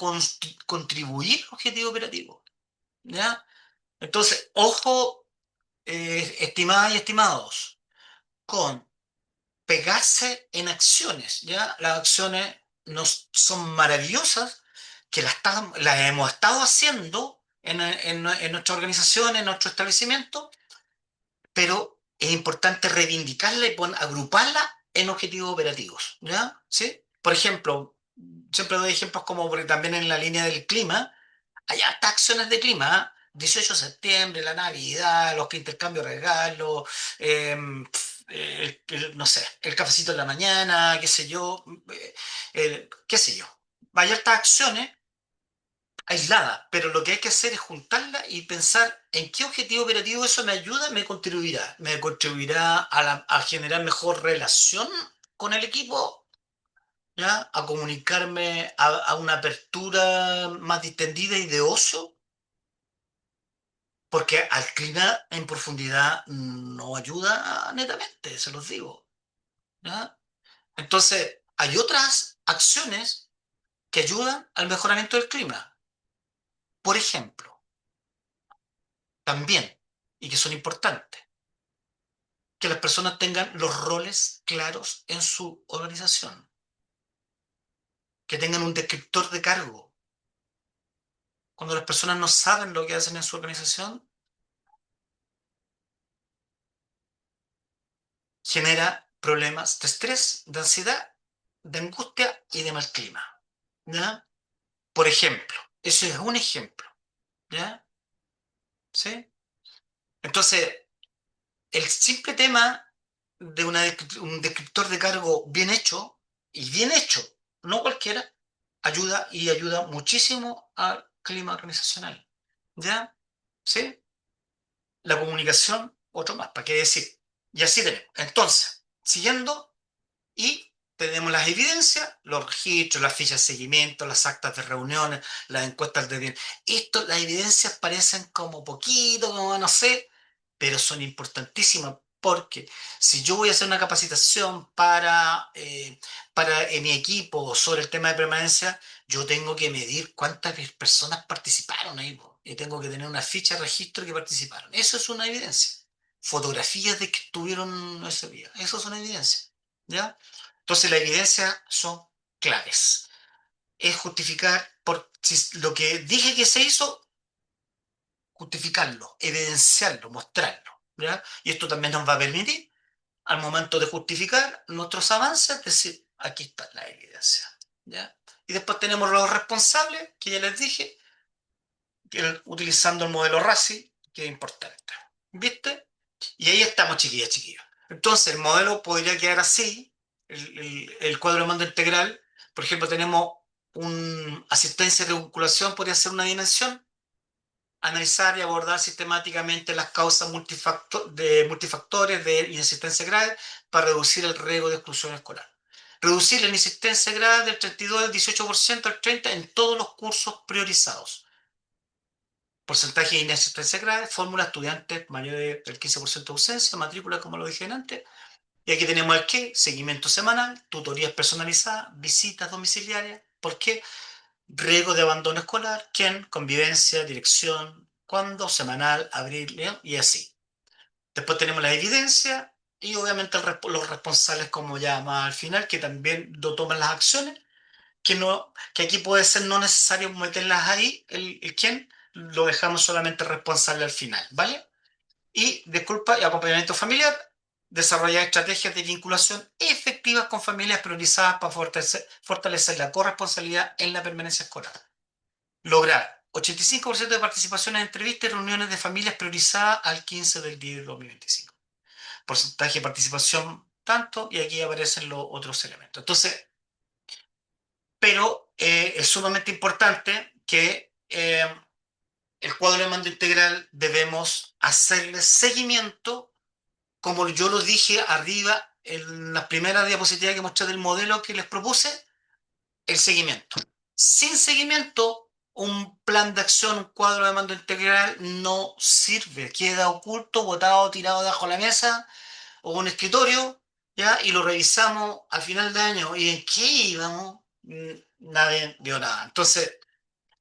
contribuir al objetivo operativo, ¿ya? Entonces, ojo, estimadas y estimados, con pegarse en acciones, ¿ya? Las acciones son maravillosas, que las hemos estado haciendo en nuestra organización, en nuestro establecimiento, pero es importante reivindicarla y agruparla en objetivos operativos, ¿ya? ¿Sí? Por ejemplo, siempre doy ejemplos como porque también en la línea del clima, hay hartas acciones de clima, ¿ah? 18 de septiembre, la Navidad, los que intercambio de regalos, no sé, el cafecito en la mañana, qué sé yo, qué sé yo. Hay hartas acciones aisladas, pero lo que hay que hacer es juntarlas y pensar en qué objetivo operativo eso me ayuda, me contribuirá a generar mejor relación con el equipo, ¿ya? A comunicarme a una apertura más distendida y de ocio. Porque al clima en profundidad no ayuda netamente, se los digo, ¿ya? Entonces, hay otras acciones que ayudan al mejoramiento del clima. Por ejemplo, también, y que son importantes, que las personas tengan los roles claros en su organización, que tengan un descriptor de cargo. Cuando las personas no saben lo que hacen en su organización, genera problemas de estrés, de ansiedad, de angustia y de mal clima, ¿ya? Por ejemplo, eso es un ejemplo, ¿ya? ¿Sí? Entonces, el simple tema de un descriptor de cargo bien hecho, y bien hecho, no cualquiera, ayuda y ayuda muchísimo al clima organizacional, ¿ya? ¿Sí? La comunicación, otro más, ¿para qué decir? Y así tenemos. Entonces, siguiendo, y tenemos las evidencias, los registros, las fichas de seguimiento, las actas de reuniones, las encuestas de bien. Las evidencias parecen como poquito, como no sé, pero son importantísimas porque si yo voy a hacer una capacitación para en mi equipo sobre el tema de permanencia, yo tengo que medir cuántas personas participaron ahí, po, y tengo que tener una ficha de registro que participaron. Eso es una evidencia. Fotografías de que estuvieron ese día. Eso es una evidencia. ¿Ya? Entonces, la evidencia son claves. Es justificar por si lo que dije que se hizo, justificarlo, evidenciarlo, mostrarlo. ¿Ya? Y esto también nos va a permitir al momento de justificar nuestros avances, decir, aquí está la evidencia. ¿Ya? Y después tenemos los responsables, que ya les dije, utilizando el modelo RACI, que es importante. ¿Viste? Y ahí estamos, chiquillas, chiquillos. Entonces, el modelo podría quedar así, el cuadro de mando integral. Por ejemplo, tenemos un asistencia de vinculación, podría ser una dimensión, analizar y abordar sistemáticamente las causas multifactores de inasistencia grave para reducir el riesgo de exclusión escolar. Reducir la inasistencia grave del 32 al 18% al 30% en todos los cursos priorizados. Porcentaje de inasistencia grave, fórmula estudiantes mayores del 15% de ausencia, matrícula como lo dije antes. Y aquí tenemos el qué, seguimiento semanal, tutorías personalizadas, visitas domiciliarias. ¿Por qué? Riesgo de abandono escolar, quién, convivencia, dirección, cuándo, semanal, abril, ¿eh? Y así. Después tenemos la evidencia y obviamente los responsables como ya más al final, que también lo toman las acciones, que, no, que aquí puede ser no necesario meterlas ahí, el quién, lo dejamos solamente responsable al final, ¿vale? Y, disculpa, y acompañamiento familiar, desarrollar estrategias de vinculación efectivas con familias priorizadas para fortalecer la corresponsabilidad en la permanencia escolar. Lograr 85% de participación en entrevistas y reuniones de familias priorizadas al 15 del 10 de 2025. Porcentaje de participación tanto, y aquí aparecen los otros elementos. Entonces, pero es sumamente importante que el cuadro de mando integral debemos hacerle seguimiento, como yo lo dije arriba en la primera diapositiva que mostré del modelo que les propuse, el seguimiento. Sin seguimiento, un plan de acción, un cuadro de mando integral no sirve, queda oculto, botado, tirado debajo de la mesa o un escritorio, ¿ya? Y lo revisamos al final de año. ¿Y en qué íbamos? Nadie vio nada. Entonces,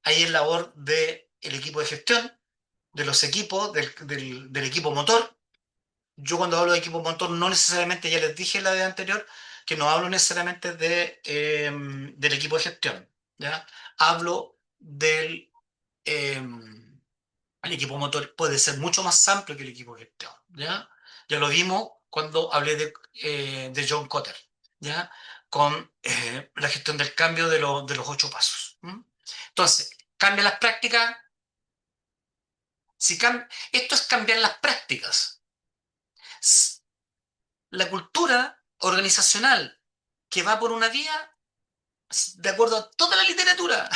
ahí es labor del equipo de gestión, de los equipos, del equipo motor. Yo cuando hablo de equipo motor, no necesariamente, ya les dije en la vez anterior, que no hablo necesariamente del equipo de gestión, ¿ya? Hablo del el equipo motor, puede ser mucho más amplio que el equipo de gestión, ¿ya? Ya lo vimos cuando hablé de John Kotter, ¿ya? Con la gestión del cambio de los 8 pasos. ¿M? Entonces, cambia las prácticas. Esto es cambiar las prácticas. La cultura organizacional que va por una vía, de acuerdo a toda la literatura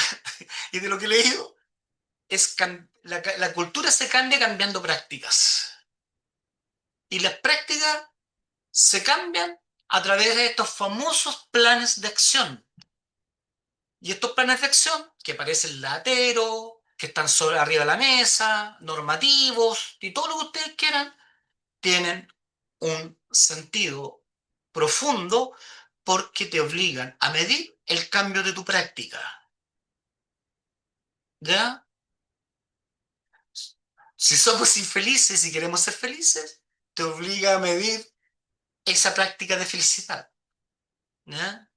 y de lo que he leído, la cultura se cambia cambiando prácticas. Y las prácticas se cambian a través de estos famosos planes de acción. Y estos planes de acción, que parecen lateros, que están sobre arriba de la mesa, normativos y todo lo que ustedes quieran, tienen un sentido profundo porque te obligan a medir el cambio de tu práctica. ¿Ya? Si somos infelices y queremos ser felices, te obliga a medir esa práctica de felicidad. ¿Ya?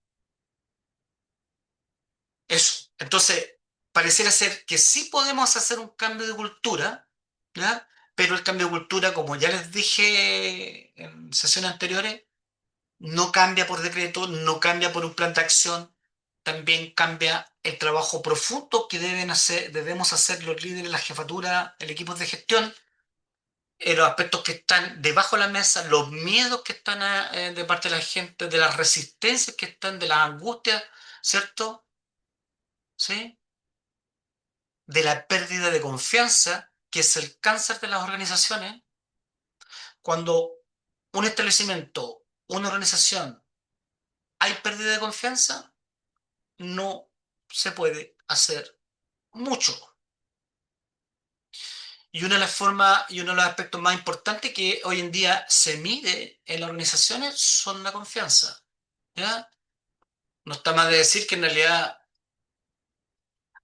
Eso. Entonces, pareciera ser que sí podemos hacer un cambio de cultura, ¿ya? Pero el cambio de cultura, como ya les dije en sesiones anteriores, no cambia por decreto, no cambia por un plan de acción, también cambia el trabajo profundo que debemos hacer los líderes, la jefatura, el equipo de gestión, los aspectos que están debajo de la mesa, los miedos que están de parte de la gente, de las resistencias que están, de las angustias, ¿cierto? ¿Sí? De la pérdida de confianza, que es el cáncer de las organizaciones. Cuando un establecimiento, una organización, hay pérdida de confianza, no se puede hacer mucho. Y una de las formas y uno de los aspectos más importantes que hoy en día se mide en las organizaciones son la confianza. ¿Ya? No está más de decir que en realidad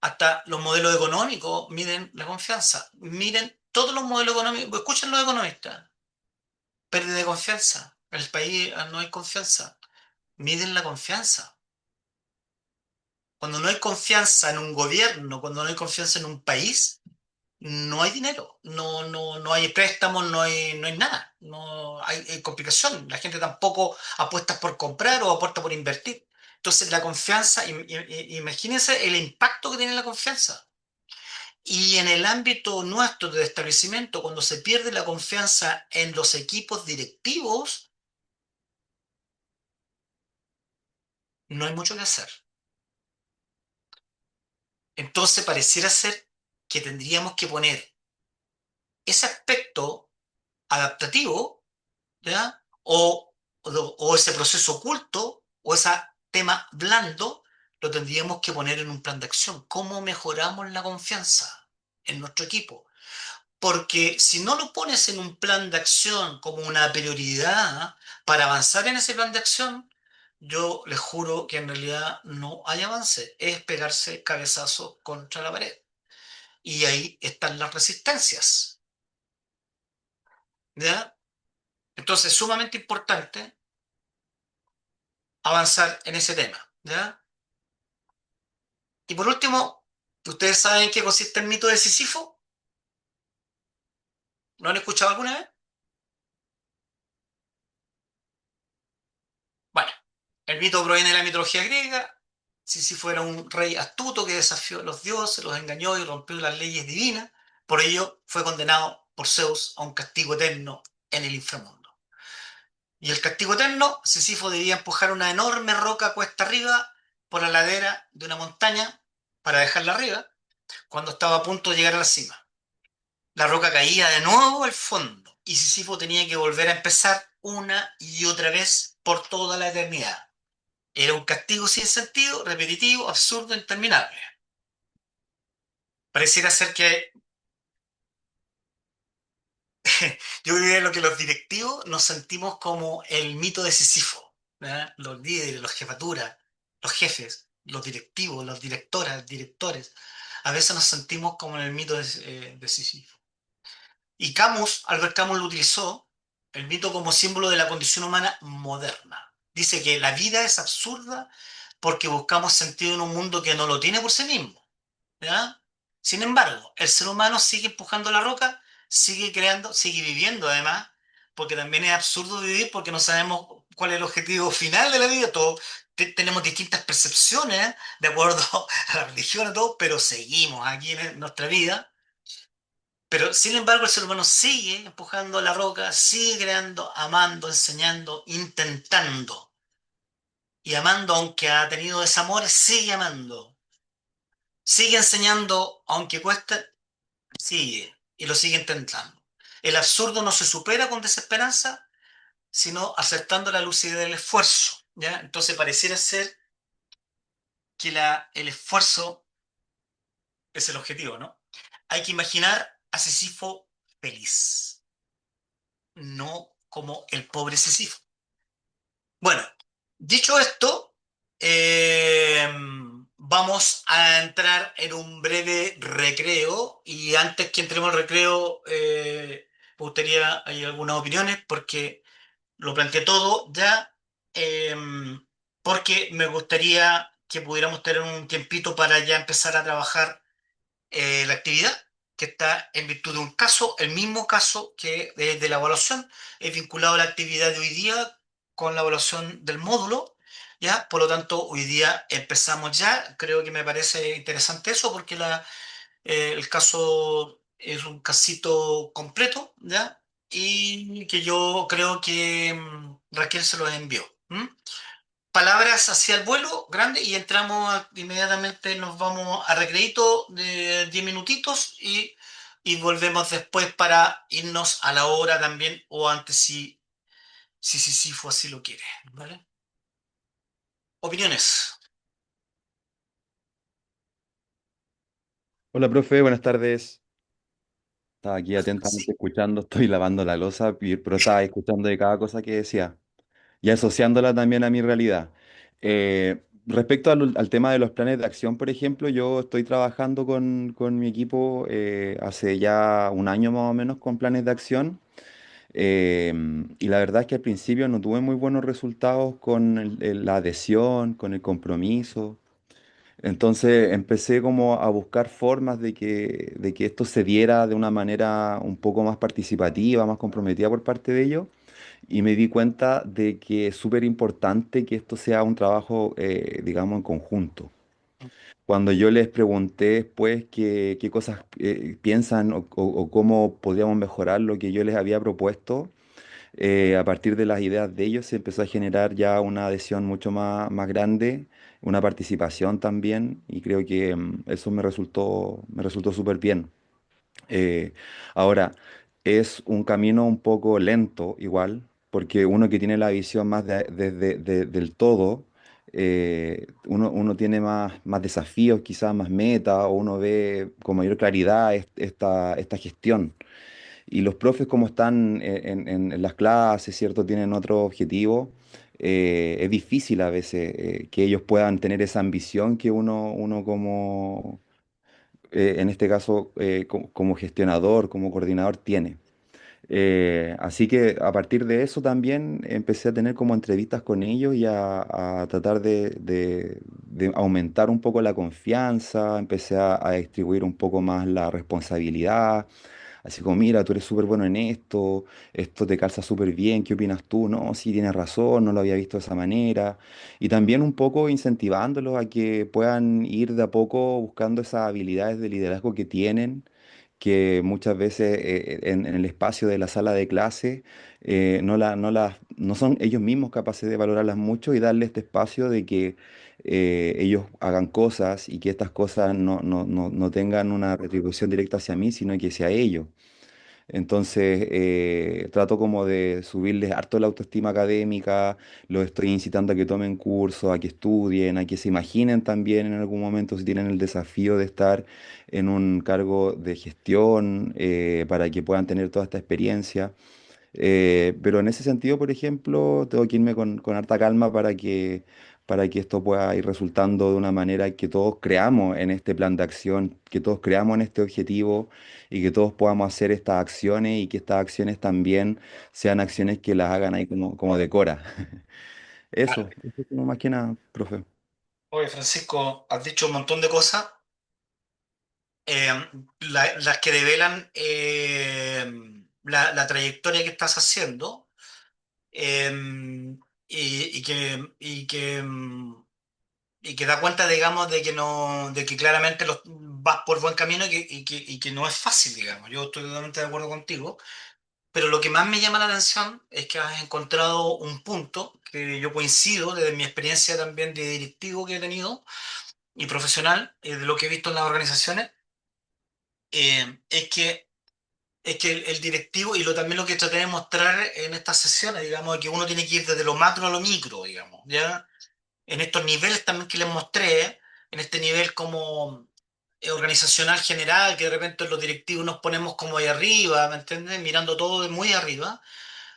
hasta los modelos económicos miden la confianza. Miren todos los modelos económicos, escuchen los economistas. Pérdida de confianza. En el país no hay confianza. Miden la confianza. Cuando no hay confianza en un gobierno, cuando no hay confianza en un país, no hay dinero, no hay préstamos, no hay nada, hay complicación. La gente tampoco apuesta por comprar o apuesta por invertir. Entonces, la confianza, imagínense el impacto que tiene la confianza. Y en el ámbito nuestro de establecimiento, cuando se pierde la confianza en los equipos directivos, no hay mucho que hacer. Entonces, pareciera ser que tendríamos que poner ese aspecto adaptativo, ¿ya? O ese proceso oculto, o ese tema blando, lo tendríamos que poner en un plan de acción. ¿Cómo mejoramos la confianza en nuestro equipo? Porque si no lo pones en un plan de acción como una prioridad para avanzar en ese plan de acción, yo les juro que en realidad no hay avance. Es pegarse cabezazo contra la pared. Y ahí están las resistencias, ¿ya? Entonces, es sumamente importante avanzar en ese tema, ¿ya? Y por último, ¿ustedes saben en qué consiste el mito de Sísifo? ¿Lo han escuchado alguna vez? Bueno, el mito proviene de la mitología griega. Sísifo era un rey astuto que desafió a los dioses, los engañó y rompió las leyes divinas. Por ello, fue condenado por Zeus a un castigo eterno en el inframundo. Y el castigo eterno, Sísifo debía empujar una enorme roca cuesta arriba por la ladera de una montaña para dejarla arriba cuando estaba a punto de llegar a la cima. La roca caía de nuevo al fondo y Sísifo tenía que volver a empezar una y otra vez por toda la eternidad. Era un castigo sin sentido, repetitivo, absurdo, interminable. Pareciera ser que yo diría lo que los directivos nos sentimos como el mito de Sísifo, ¿verdad? Los líderes, los jefaturas, los jefes, los directivos, las directoras, directores. A veces nos sentimos como en el mito de Sísifo. Y Camus, Albert Camus lo utilizó, el mito como símbolo de la condición humana moderna. Dice que la vida es absurda porque buscamos sentido en un mundo que no lo tiene por sí mismo, ¿ya? Sin embargo, el ser humano sigue empujando la roca, sigue creando, sigue viviendo además, porque también es absurdo vivir porque no sabemos cuál es el objetivo final de la vida. Todos tenemos distintas percepciones, ¿eh? De acuerdo a la religión y todo, pero seguimos aquí en nuestra vida. Pero sin embargo, el ser humano sigue empujando la roca, sigue creando, amando, enseñando, intentando. Y amando, aunque ha tenido desamores, sigue amando. Sigue enseñando, aunque cueste, sigue. Y lo sigue intentando. El absurdo no se supera con desesperanza, sino aceptando la lucidez del esfuerzo, ¿ya? Entonces pareciera ser que el esfuerzo es el objetivo, ¿no? Hay que imaginar a Sísifo feliz, no como el pobre Sísifo. Bueno, dicho esto, eh, vamos a entrar en un breve recreo y antes que entremos al recreo, me gustaría hay algunas opiniones porque lo planteé todo ya, eh, porque me gustaría que pudiéramos tener un tiempito para ya empezar a trabajar la actividad que está en virtud de un caso, el mismo caso que de la evaluación, es vinculado a la actividad de hoy día con la evaluación del módulo, ¿ya? Por lo tanto, hoy día empezamos ya, creo que me parece interesante eso porque el caso es un casito completo, ¿ya? Y que yo creo que Raquel se lo envió. ¿M? Palabras hacia el vuelo grande y inmediatamente nos vamos a recreito de 10 minutitos y volvemos después para irnos a la hora también o antes si fue así lo quiere, ¿vale? Opiniones. Hola, profe, buenas tardes. Estaba aquí Sí. atentamente escuchando, estoy lavando la loza, pero estaba escuchando de cada cosa que decía y asociándola también a mi realidad. respecto al tema de los planes de acción, por ejemplo, yo estoy trabajando con mi equipo hace ya un año más o menos con planes de acción. Y la verdad es que al principio no tuve muy buenos resultados con la adhesión, con el compromiso. Entonces empecé como a buscar formas de que esto se diera de una manera un poco más participativa, más comprometida por parte de ellos. Y me di cuenta de que es súper importante que esto sea un trabajo, digamos, en conjunto. Cuando yo les pregunté después qué cosas piensan o cómo podríamos mejorar lo que yo les había propuesto, a partir de las ideas de ellos se empezó a generar ya una adhesión mucho más grande, una participación también, y creo que eso me resultó súper bien. Eh, Ahora, es un camino un poco lento igual, porque uno que tiene la visión más del todo, uno tiene más desafíos, quizás más metas, o uno ve con mayor claridad esta gestión. Y los profes, como están en las clases, ¿cierto? Tienen otro objetivo. Es difícil a veces que ellos puedan tener esa ambición que uno como, en este caso, como gestionador, como coordinador, tiene. Así que a partir de eso también empecé a tener como entrevistas con ellos y a tratar de aumentar un poco la confianza, empecé a distribuir un poco más la responsabilidad. Así como, mira, tú eres súper bueno en esto te calza súper bien, ¿qué opinas tú? No, sí, tienes razón, no lo había visto de esa manera. Y también un poco incentivándolos a que puedan ir de a poco buscando esas habilidades de liderazgo que tienen, que muchas veces en el espacio de la sala de clase no son ellos mismos capaces de valorarlas mucho y darle este espacio de que ellos hagan cosas y que estas cosas no tengan una retribución directa hacia mí, sino que sea ellos. Entonces, trato como de subirles harto la autoestima académica, los estoy incitando a que tomen cursos, a que estudien, a que se imaginen también en algún momento si tienen el desafío de estar en un cargo de gestión, para que puedan tener toda esta experiencia. Pero en ese sentido, por ejemplo, tengo que irme con harta calma para que esto pueda ir resultando de una manera que todos creamos en este plan de acción, que todos creamos en este objetivo y que todos podamos hacer estas acciones y que estas acciones también sean acciones que las hagan ahí como decora. Eso es como más que nada, profe. Oye, Francisco, has dicho un montón de cosas, eh, las que develan la trayectoria que estás haciendo, eh, y que da cuenta, digamos, de que no, de que claramente vas por buen camino y que no es fácil, digamos. Yo estoy totalmente de acuerdo contigo, pero lo que más me llama la atención es que has encontrado un punto que yo coincido desde mi experiencia también de directivo que he tenido y profesional, de lo que he visto en las organizaciones, es que el directivo, y también lo que traté de mostrar en estas sesiones, digamos, que uno tiene que ir desde lo macro a lo micro, digamos, ¿ya? En estos niveles también que les mostré, en este nivel como organizacional general, que de repente los directivos nos ponemos como ahí arriba, ¿me entiendes? Mirando todo de muy arriba,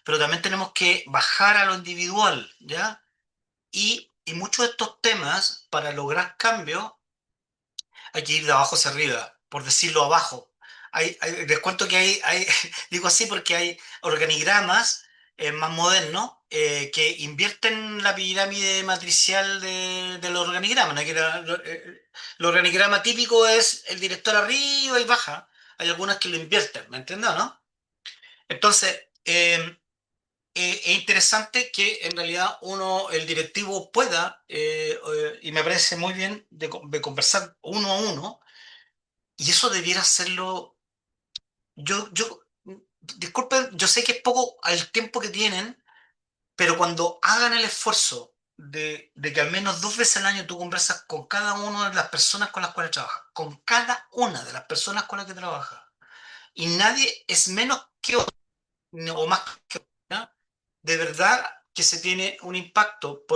pero también tenemos que bajar a lo individual, ¿ya? Y muchos de estos temas, para lograr cambios, hay que ir de abajo hacia arriba, por decirlo abajo. Les cuento que digo así porque hay organigramas más modernos que invierten la pirámide matricial del organigrama, ¿no? El organigrama típico es el director arriba y baja. Hay algunas que lo invierten, ¿me entiendes, no? Entonces, es interesante que en realidad el directivo pueda, y me parece muy bien de conversar uno a uno, y eso debiera hacerlo. Disculpen, yo sé que es poco el tiempo que tienen, pero cuando hagan el esfuerzo de que al menos 2 veces al año tú conversas con cada una de las personas con las cuales trabajas, con cada una de las personas con las que trabajas, y nadie es menos que otro, o más que otro, ¿ya? De verdad que se tiene un impacto,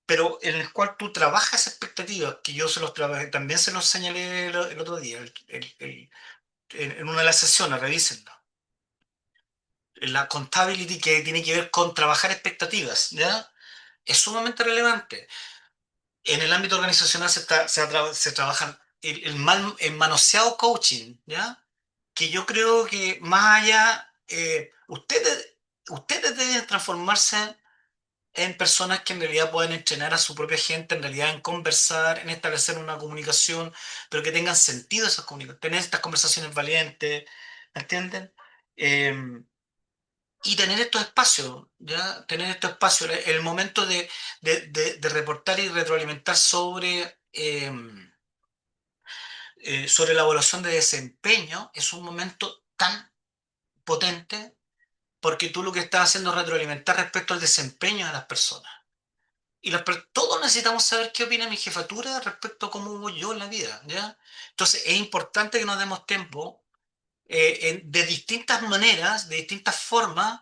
pero en el cual tú trabajas expectativas, que yo se los trabajé, también se los señalé el otro día, en una de las sesiones, revísenlo. La accountability que tiene que ver con trabajar expectativas, ¿ya? Es sumamente relevante. en el ámbito organizacional se trabaja el manoseado coaching, ¿ya? Que yo creo que más allá, ustedes deben transformarse en personas que en realidad pueden entrenar a su propia gente, en realidad en conversar, en establecer una comunicación, pero que tengan sentido esas comunicaciones, tener estas conversaciones valientes, ¿me entienden? Eh, y tener estos espacios, ¿ya? Tener estos espacios, el momento de reportar y retroalimentar sobre la evaluación de desempeño es un momento tan potente porque tú lo que estás haciendo es retroalimentar respecto al desempeño de las personas. Y todos necesitamos saber qué opina mi jefatura respecto a cómo voy yo en la vida, ¿ya? Entonces es importante que nos demos tiempo de distintas maneras, de distintas formas,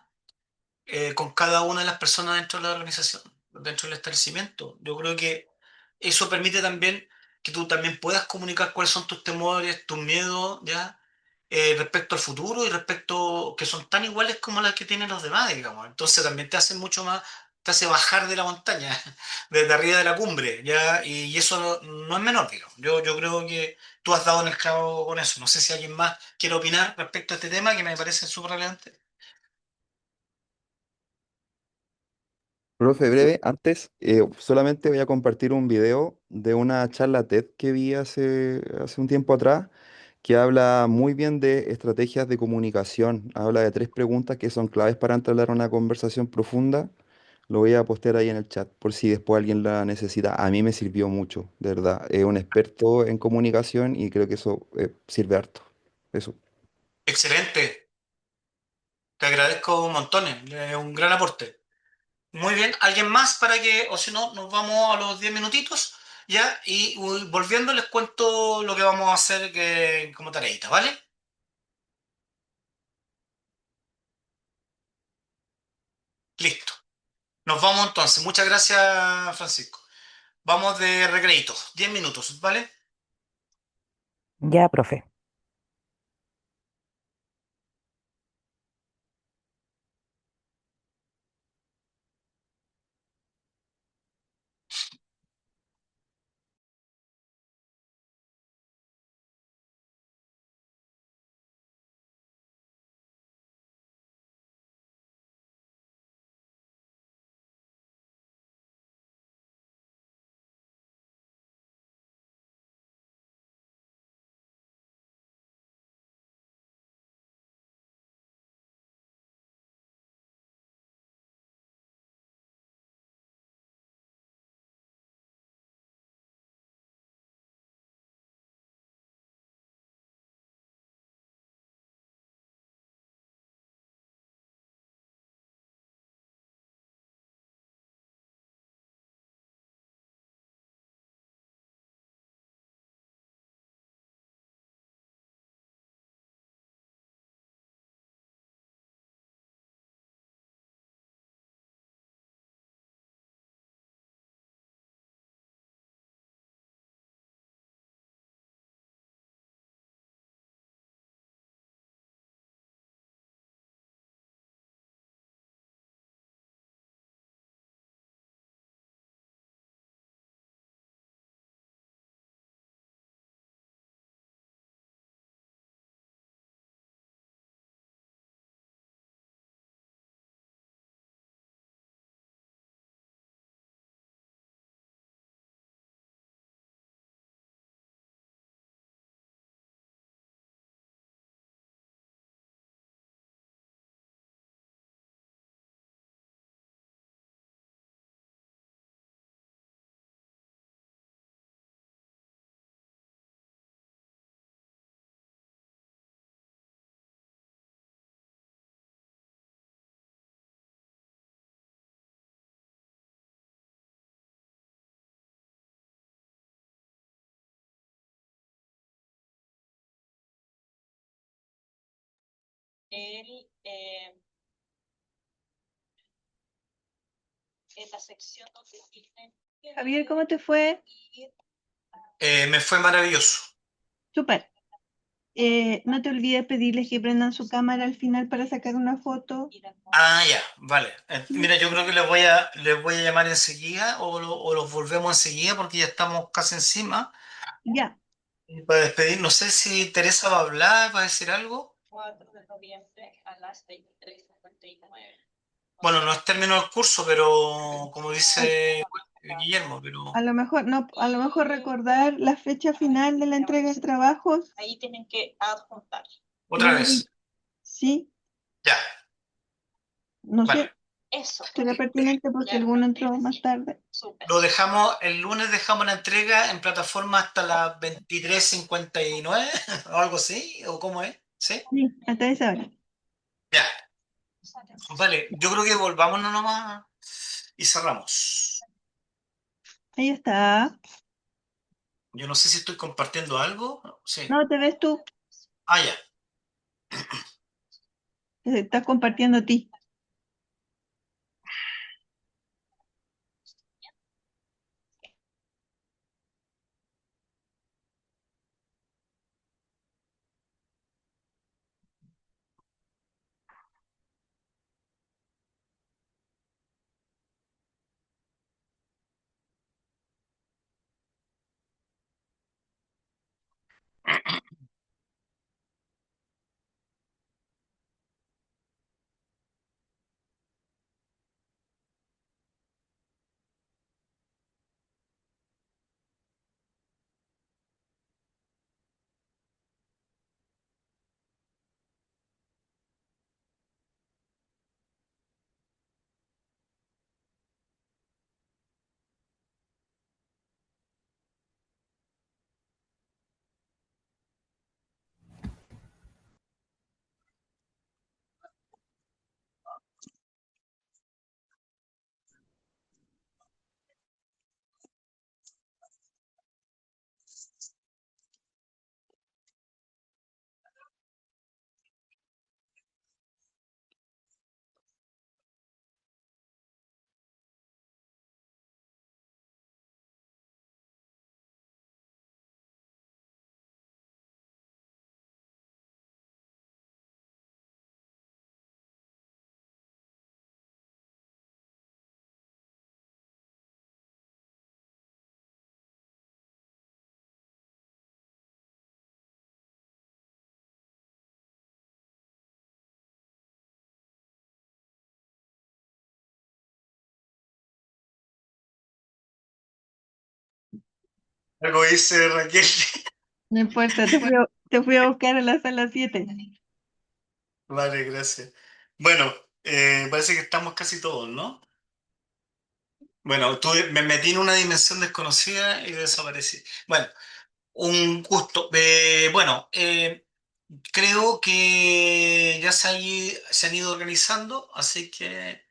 con cada una de las personas dentro de la organización, dentro del establecimiento. Yo creo que eso permite también que tú también puedas comunicar cuáles son tus temores, tus miedos, ¿ya? Respecto al futuro y respecto que son tan iguales como las que tienen los demás, digamos. Entonces también te hace mucho más, te hace bajar de la montaña, desde arriba de la cumbre, ¿ya? Y eso no es menor, digamos. Yo creo que tú has dado en el clavo con eso. No sé si alguien más quiere opinar respecto a este tema que me parece súper relevante. Profe, breve, antes solamente voy a compartir un video de una charla TED que vi hace un tiempo atrás, que habla muy bien de estrategias de comunicación. Habla de 3 preguntas que son claves para entablar una conversación profunda. Lo voy a postear ahí en el chat por si después alguien la necesita. A mí me sirvió mucho, de verdad. Es un experto en comunicación y creo que eso sirve harto. Eso. Excelente. Te agradezco montones, es un gran aporte. Muy bien, ¿alguien más para que, o si no, nos vamos a los 10 minutitos, ya? Y volviendo les cuento lo que vamos a hacer como tareita, ¿vale? Listo. Nos vamos entonces. Muchas gracias, Francisco. Vamos de recreito, 10 minutos, ¿vale? Ya, profe. Javier, ¿cómo te fue? Me fue maravilloso. Súper. no te olvides pedirles que prendan su cámara al final para sacar una foto. Ah, ya, vale. Mira, yo creo que les voy a llamar enseguida o los volvemos enseguida porque ya estamos casi encima. Ya, Y para despedir, no sé si Teresa va a hablar, va a decir algo. Bueno, no es término del curso, pero como dice Guillermo, pero a lo mejor no, a lo mejor recordar la fecha final de la entrega de trabajos. otra vez. Sí, Ya, no sé, vale. será pertinente porque alguno entró más tarde. Lo dejamos, el lunes dejamos la entrega en plataforma hasta las 23:59 o algo así, o cómo es, ¿sí? Sí, hasta esa hora. Ya, vale, yo creo que volvámonos nomás y cerramos. Ahí está. Yo no sé si estoy compartiendo algo. Sí. No, te ves tú, Ah, ya. te estás compartiendo a ti. Algo dice Raquel. No importa, te fui a buscar a la sala 7. Vale, gracias. Bueno, parece que estamos casi todos, ¿no? Bueno, me metí en una dimensión desconocida y desaparecí. Bueno, un gusto. Bueno, creo que ya se han ido organizando, así que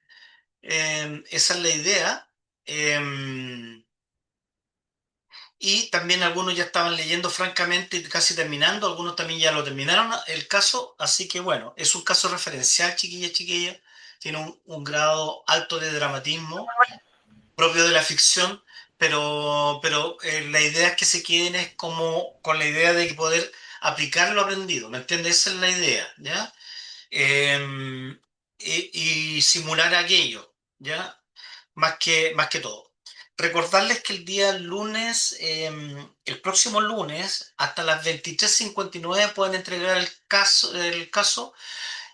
esa es la idea. Em, y también algunos ya estaban leyendo francamente y casi terminando, algunos también ya lo terminaron el caso, así que bueno, es un caso referencial, chiquilla, chiquilla, tiene un grado alto de dramatismo propio de la ficción, pero la idea es que se queden es como con la idea de poder aplicar lo aprendido, ¿me entiendes? Esa es la idea, ¿ya? Em, y simular aquello, ¿ya? Más que todo. Recordarles que el día lunes, el próximo lunes, hasta las 23:59 pueden entregar el caso.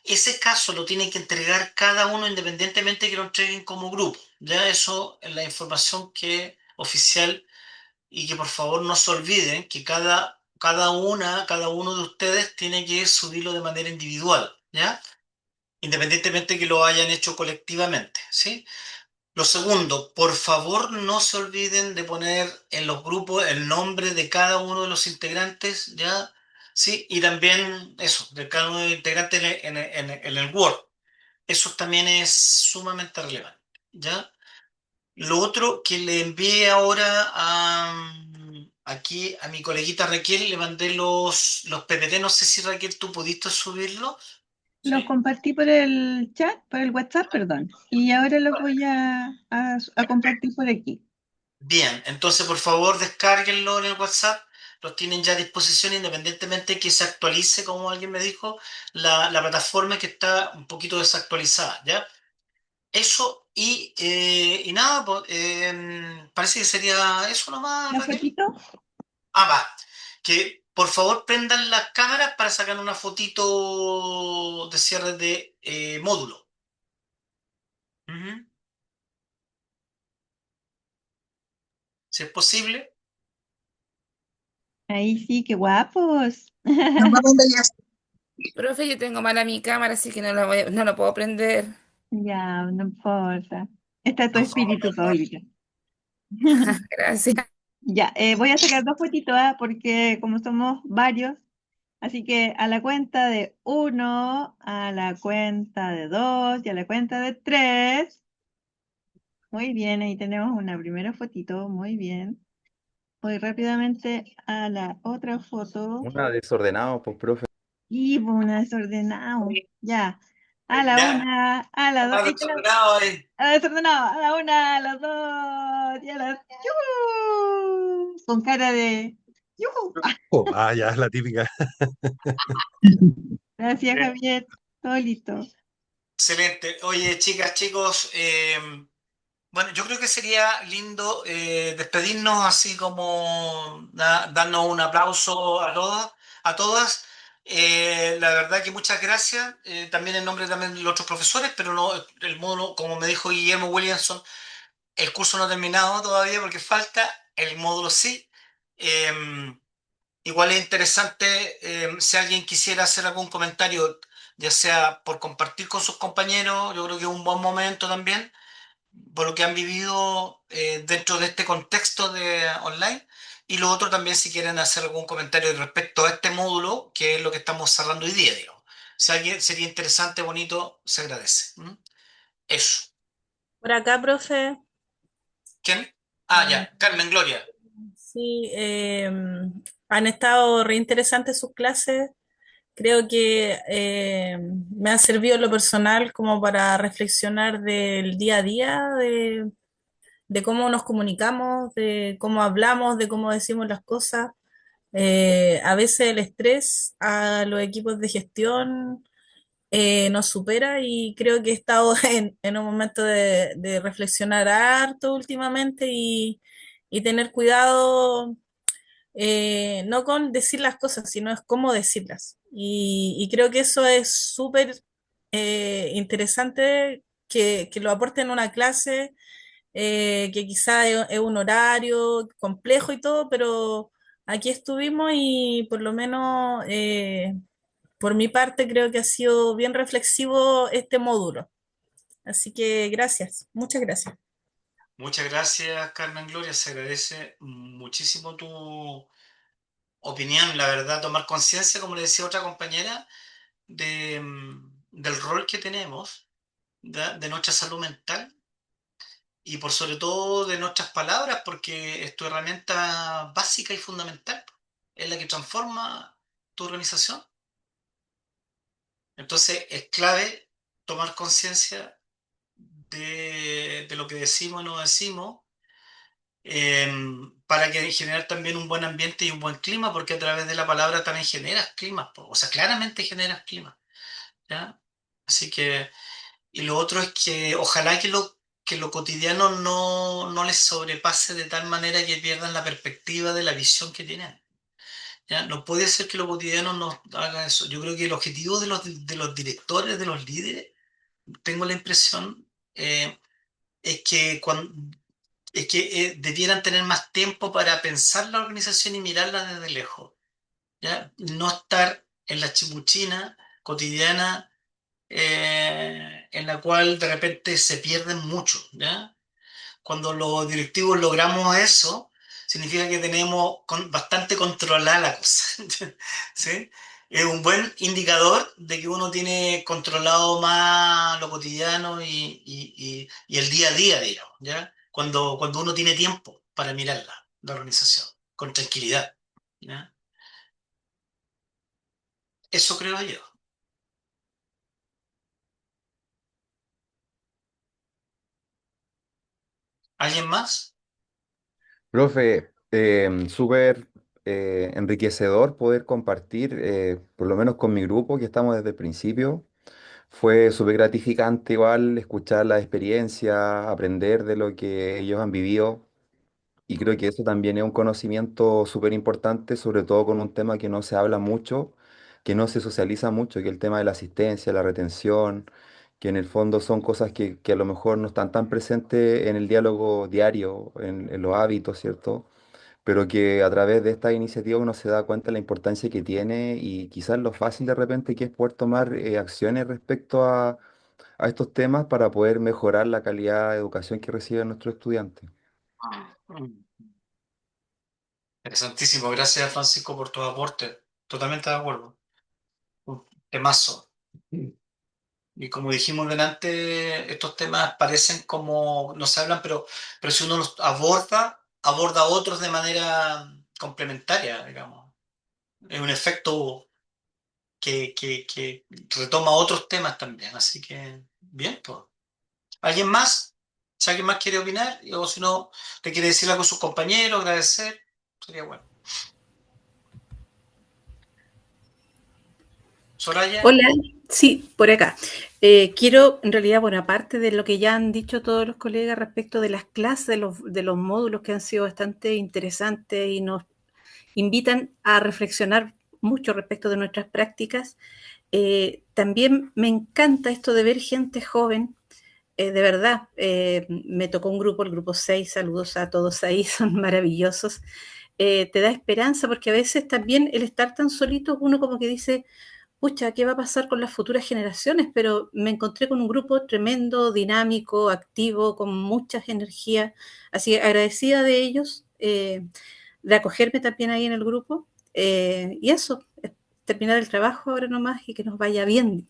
Ese caso lo tienen que entregar cada uno independientemente que lo entreguen como grupo. Ya eso es la información que oficial y que por favor no se olviden que cada uno de ustedes tiene que subirlo de manera individual, ¿ya? Independientemente que lo hayan hecho colectivamente, ¿sí? Lo segundo, por favor no se olviden de poner en los grupos el nombre de cada uno de los integrantes, ¿ya? Sí, y también eso, de cada uno de los integrantes en el Word. Eso también es sumamente relevante, ¿ya? Lo otro que le envié ahora aquí a mi coleguita Raquel, le mandé los PPT, no sé si Raquel tú pudiste subirlo. Los Sí. compartí por el chat, por el WhatsApp, perdón. Y ahora los voy a compartir por aquí. Bien, entonces por favor descárguenlo en el WhatsApp los tienen ya a disposición independientemente que se actualice, como alguien me dijo, la plataforma que está un poquito desactualizada, ¿ya? Eso y nada, pues, parece que sería eso nomás, ¿La Raquel. fotito? Ah, va. Que por favor prendan las cámaras para sacar una fotito de cierre de módulo. Ujú. Si es posible. Ahí sí, qué guapos. Nos vamos de viaje. Profe, yo tengo mala mi cámara, así que no lo puedo prender. Ya, no importa. Está tu No somos espíritu, Paulita. Gracias. Ya, voy a sacar dos fotitos, porque como somos varios, así que a la cuenta de uno, a la cuenta de dos y a la cuenta de tres. Muy bien, ahí tenemos una primera fotito, muy bien. Voy rápidamente a la otra foto. Una desordenado, pues, profe. Y pues, una desordenado. Ya. A la ya, una, a la dos. más desordenado ahí. A la desordenado. A la una, a las dos. Y a las. ¡Yujú! Con cara de. ¡Yujú! Oh, ya es la típica. Gracias, Javier. Todo listo. Excelente. Oye, chicas, chicos, bueno, yo creo que sería lindo despedirnos así como darnos un aplauso a todas, a todas. La verdad que muchas gracias, también en nombre también de los otros profesores, pero no, el módulo, como me dijo Guillermo Williamson, el curso no ha terminado todavía porque falta, el módulo sí. Igual es interesante si alguien quisiera hacer algún comentario, ya sea por compartir con sus compañeros, yo creo que es un buen momento también por lo que han vivido dentro de este contexto de online. Y lo otro también si quieren hacer algún comentario respecto a este módulo, que es lo que estamos cerrando hoy día, digamos. Si alguien sería interesante, bonito, se agradece. ¿Mm? Eso. Por acá, profe, ¿Quién? Ah, eh, ya. Carmen Gloria. sí, han estado re interesantes sus clases. Creo que me ha servido en lo personal como para reflexionar del día a día, de cómo nos comunicamos, de cómo hablamos, de cómo decimos las cosas. A veces el estrés a los equipos de gestión nos supera y creo que he estado en un momento de reflexionar harto últimamente y tener cuidado, no con decir las cosas, sino es cómo decirlas. Y creo que eso es súper interesante que lo aporte en una clase, que quizá es un horario complejo y todo, pero aquí estuvimos y por lo menos por mi parte creo que ha sido bien reflexivo este módulo. Así que gracias, muchas gracias. Muchas gracias, Carmen Gloria. Se agradece muchísimo tu opinión, la verdad, tomar conciencia, como le decía otra compañera, del rol que tenemos, de nuestra salud mental y por sobre todo de nuestras palabras, porque es tu herramienta básica y fundamental, es la que transforma tu organización. Entonces es clave tomar conciencia de lo que decimos y no decimos, para que generar también un buen ambiente y un buen clima, porque a través de la palabra también generas climas, po. O sea, claramente generas clima, ¿ya? Así que, y lo otro es que ojalá que lo cotidiano no les sobrepase de tal manera que pierdan la perspectiva de la visión que tienen. ¿Ya? No puede ser que lo cotidiano nos haga eso. Yo creo que el objetivo de los directores, de los líderes, tengo la impresión, es que, debieran tener más tiempo para pensar la organización y mirarla desde lejos. ¿Ya? No estar en la chimuchina cotidiana, en la cual de repente se pierden mucho, ¿ya? Cuando los directivos logramos eso, significa que tenemos bastante controlada la cosa. ¿Sí? Es un buen indicador de que uno tiene controlado más lo cotidiano y el día a día, digamos, ¿ya? Cuando uno tiene tiempo para mirarla, la organización, con tranquilidad, ¿ya? Eso creo yo. ¿Alguien más? Profe, súper enriquecedor poder compartir, por lo menos con mi grupo, que estamos desde el principio. Fue súper gratificante igual escuchar la experiencia, aprender de lo que ellos han vivido. Y creo que eso también es un conocimiento súper importante, sobre todo con un tema que no se habla mucho, que no se socializa mucho, que es el tema de la asistencia, la retención, que en el fondo son cosas que a lo mejor no están tan presentes en el diálogo diario, en los hábitos, ¿cierto? Pero que a través de esta iniciativa uno se da cuenta de la importancia que tiene y quizás lo fácil de repente que es poder tomar acciones respecto a estos temas para poder mejorar la calidad de educación que reciben nuestros estudiantes. Mm. Interesantísimo. Gracias, Francisco, por tu aporte. Totalmente de acuerdo. Un temazo. Y como dijimos delante, estos temas parecen como no se hablan, pero si uno los aborda a otros de manera complementaria, digamos. Es un efecto que retoma otros temas también. Así que, bien, pues. ¿Alguien más? Si alguien más quiere opinar, o si no, le quiere decir algo a sus compañeros, agradecer, sería bueno. Soraya. Hola, sí, por acá. Quiero, en realidad, bueno, aparte de lo que ya han dicho todos los colegas respecto de las clases, de los módulos que han sido bastante interesantes y nos invitan a reflexionar mucho respecto de nuestras prácticas, también me encanta esto de ver gente joven. De verdad, me tocó un grupo, el grupo 6, saludos a todos ahí, son maravillosos. Te da esperanza porque a veces también el estar tan solitos, uno como que dice, pucha, ¿qué va a pasar con las futuras generaciones? Pero me encontré con un grupo tremendo, dinámico, activo, con muchas energías, así que agradecida de ellos, de acogerme también ahí en el grupo, y eso, terminar el trabajo ahora nomás y que nos vaya bien,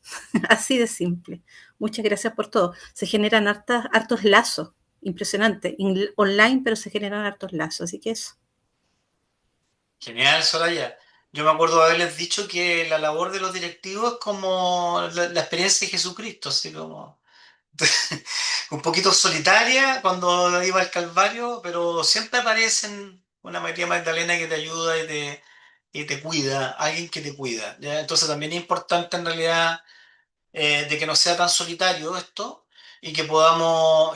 así de simple. Muchas gracias por todo. Se generan hartos lazos, impresionante, online, pero se generan hartos lazos, así que eso. Genial, Soraya. Yo me acuerdo de haberles dicho que la labor de los directivos es como la experiencia de Jesucristo, así como un poquito solitaria cuando iba al Calvario, pero siempre aparecen una María Magdalena que te ayuda y te cuida, alguien que te cuida, ¿ya? Entonces también es importante en realidad de que no sea tan solitario esto y que podamos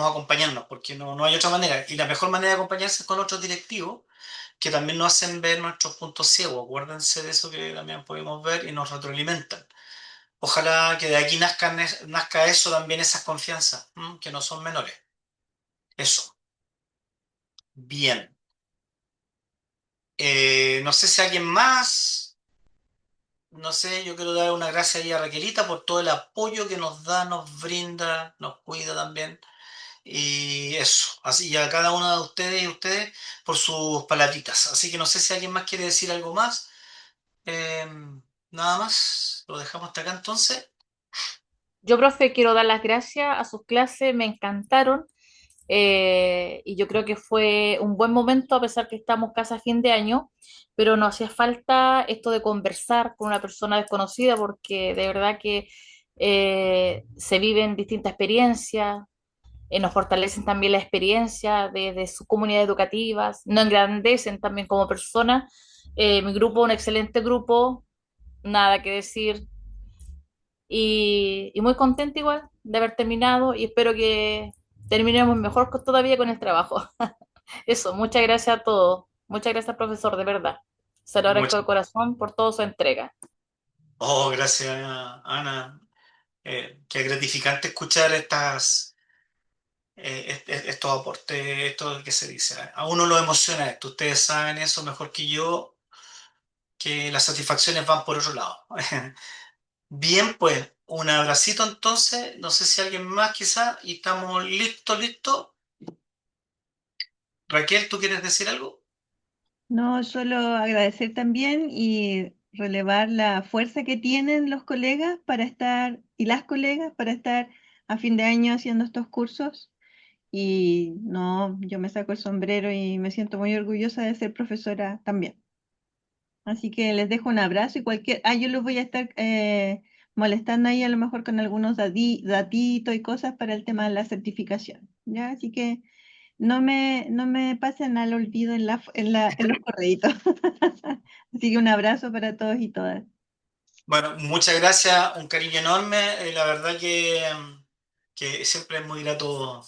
acompañarnos, porque no hay otra manera. Y la mejor manera de acompañarse es con otros directivos que también nos hacen ver nuestros puntos ciegos. Acuérdense de eso que también podemos ver y nos retroalimentan. Ojalá que de aquí nazca eso también, esas confianzas, que no son menores. Eso. Bien. No sé si alguien más. No sé, yo quiero dar una gracias ahí a Raquelita por todo el apoyo que nos da, nos brinda, nos cuida también. Y eso, así y a cada uno de ustedes y ustedes por sus palabritas. Así que no sé si alguien más quiere decir algo más. Eh, Nada más, lo dejamos hasta acá entonces. Yo, profe, quiero dar las gracias a sus clases, me encantaron. Y yo creo que fue un buen momento, a pesar que estamos casi a fin de año, pero no hacía falta esto de conversar con una persona desconocida, porque de verdad que se viven distintas experiencias, nos fortalecen también la experiencia de sus comunidades educativas, nos engrandecen también como personas. Mi grupo, un excelente grupo, nada que decir, y muy contenta igual de haber terminado y espero que terminemos mejor todavía con el trabajo. Eso, muchas gracias a todos. Muchas gracias, profesor, de verdad. Se lo agradezco Muchas. de corazón por toda su entrega. Oh, gracias, Ana. Qué gratificante escuchar estos aportes, esto que se dice. A uno lo emociona esto. Ustedes saben eso mejor que yo, que las satisfacciones van por otro lado. Bien, pues, un abracito entonces. No sé si alguien más quizá, y estamos listos, listos. Raquel, ¿tú quieres decir algo? No, solo agradecer también y relevar la fuerza que tienen los colegas para estar, y las colegas para estar a fin de año haciendo estos cursos. Y no, yo me saco el sombrero y me siento muy orgullosa de ser profesora también. Así que les dejo un abrazo y yo los voy a estar molestando ahí a lo mejor con algunos datitos y cosas para el tema de la certificación. ¿Ya? Así que no me pasen al olvido en los correitos. Así que un abrazo para todos y todas. Bueno, muchas gracias, un cariño enorme. La verdad que siempre es muy grato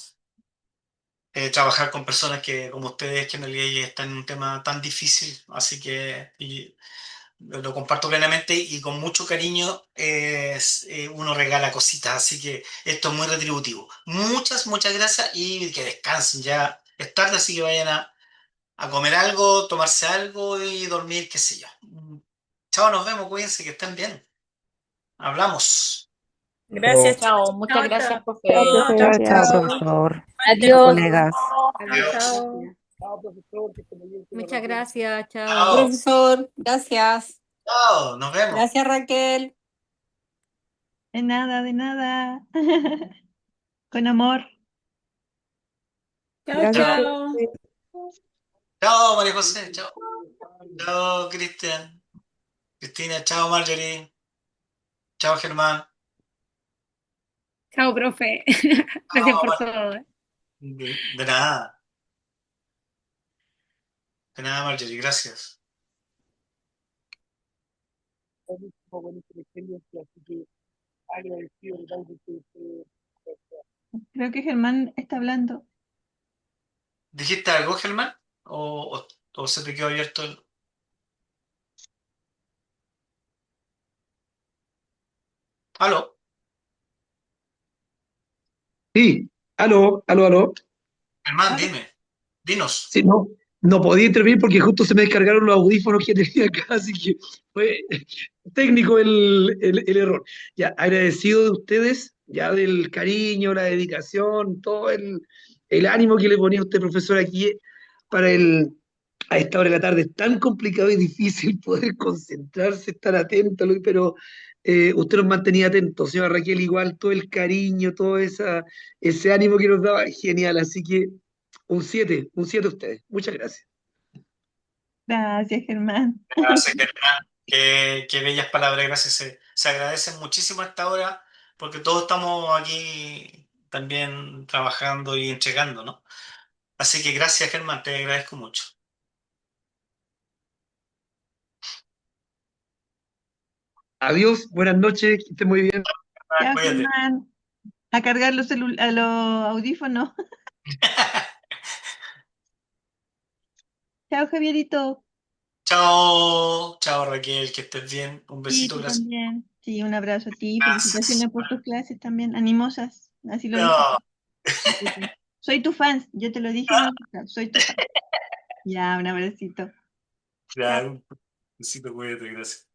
trabajar con personas que, como ustedes, que en realidad están en un tema tan difícil. Así que lo comparto plenamente y con mucho cariño uno regala cositas. Así que esto es muy retributivo. Muchas gracias y que descansen. Ya es tarde, así que vayan a comer algo, tomarse algo y dormir, qué sé yo. Chao, nos vemos, cuídense, que estén bien. Hablamos. Gracias, Chao. chao, Chao, chao, muchas chao. gracias, Chao, profe. profe. Chao, Chao, chao. profesor. Falten. Colegas. Adiós. Adiós. Chao, profesor, que esté muy bien, señor Muchas Raquel. gracias, chao. Chao. Profesor, gracias. Chao, nos vemos. Gracias, Raquel. De nada, de nada. Con amor. Chao, Gracias, Chao. chao. profe. Chao, María José. Chao. Chao, Cristian. Cristina. Chao, Marjorie. Chao, Germán. Chao, profe. Gracias Chao, por todo. de nada. De nada, Marjorie. Gracias. Buenísima experiencia, así que agradecido totalmente de ustedes. Creo que Germán está hablando. ¿Dijiste algo, Germán? ¿O se te quedó abierto el... ¿Aló? Sí, aló. Germán, dime. Dinos. Sí, no, no podía intervenir porque justo se me descargaron los audífonos que tenía acá, así que fue técnico el error. Ya, agradecido de ustedes, ya del cariño, la dedicación, todo el ánimo que le ponía usted, profesor, aquí para a esta hora de la tarde. Es tan complicado y difícil poder concentrarse, estar atento, pero usted nos mantenía atentos, señora Raquel, igual todo el cariño, todo ese ánimo que nos daba, genial, así que un 7 a ustedes. Muchas gracias. Gracias, Germán. Gracias, Germán. Qué bellas palabras, gracias. Se agradecen muchísimo a esta hora porque todos estamos aquí también trabajando y entregando, ¿no? Así que gracias, Germán, te agradezco mucho. Adiós, buenas noches, que esté muy bien. Chao, Cuídate. Germán. A cargar a los audífonos. Chao, Javierito. Chao, chao Raquel, que estés bien. Un Sí, besito, tú gracias. también. Sí, un abrazo a ti. Gracias. Felicitaciones por tus clases también. Animosas. Así lo dije. No, Soy tu fan. Yo te lo dije en el WhatsApp. Soy tu fan. Ya, un abracito. ya, un besito, cuídate, gracias.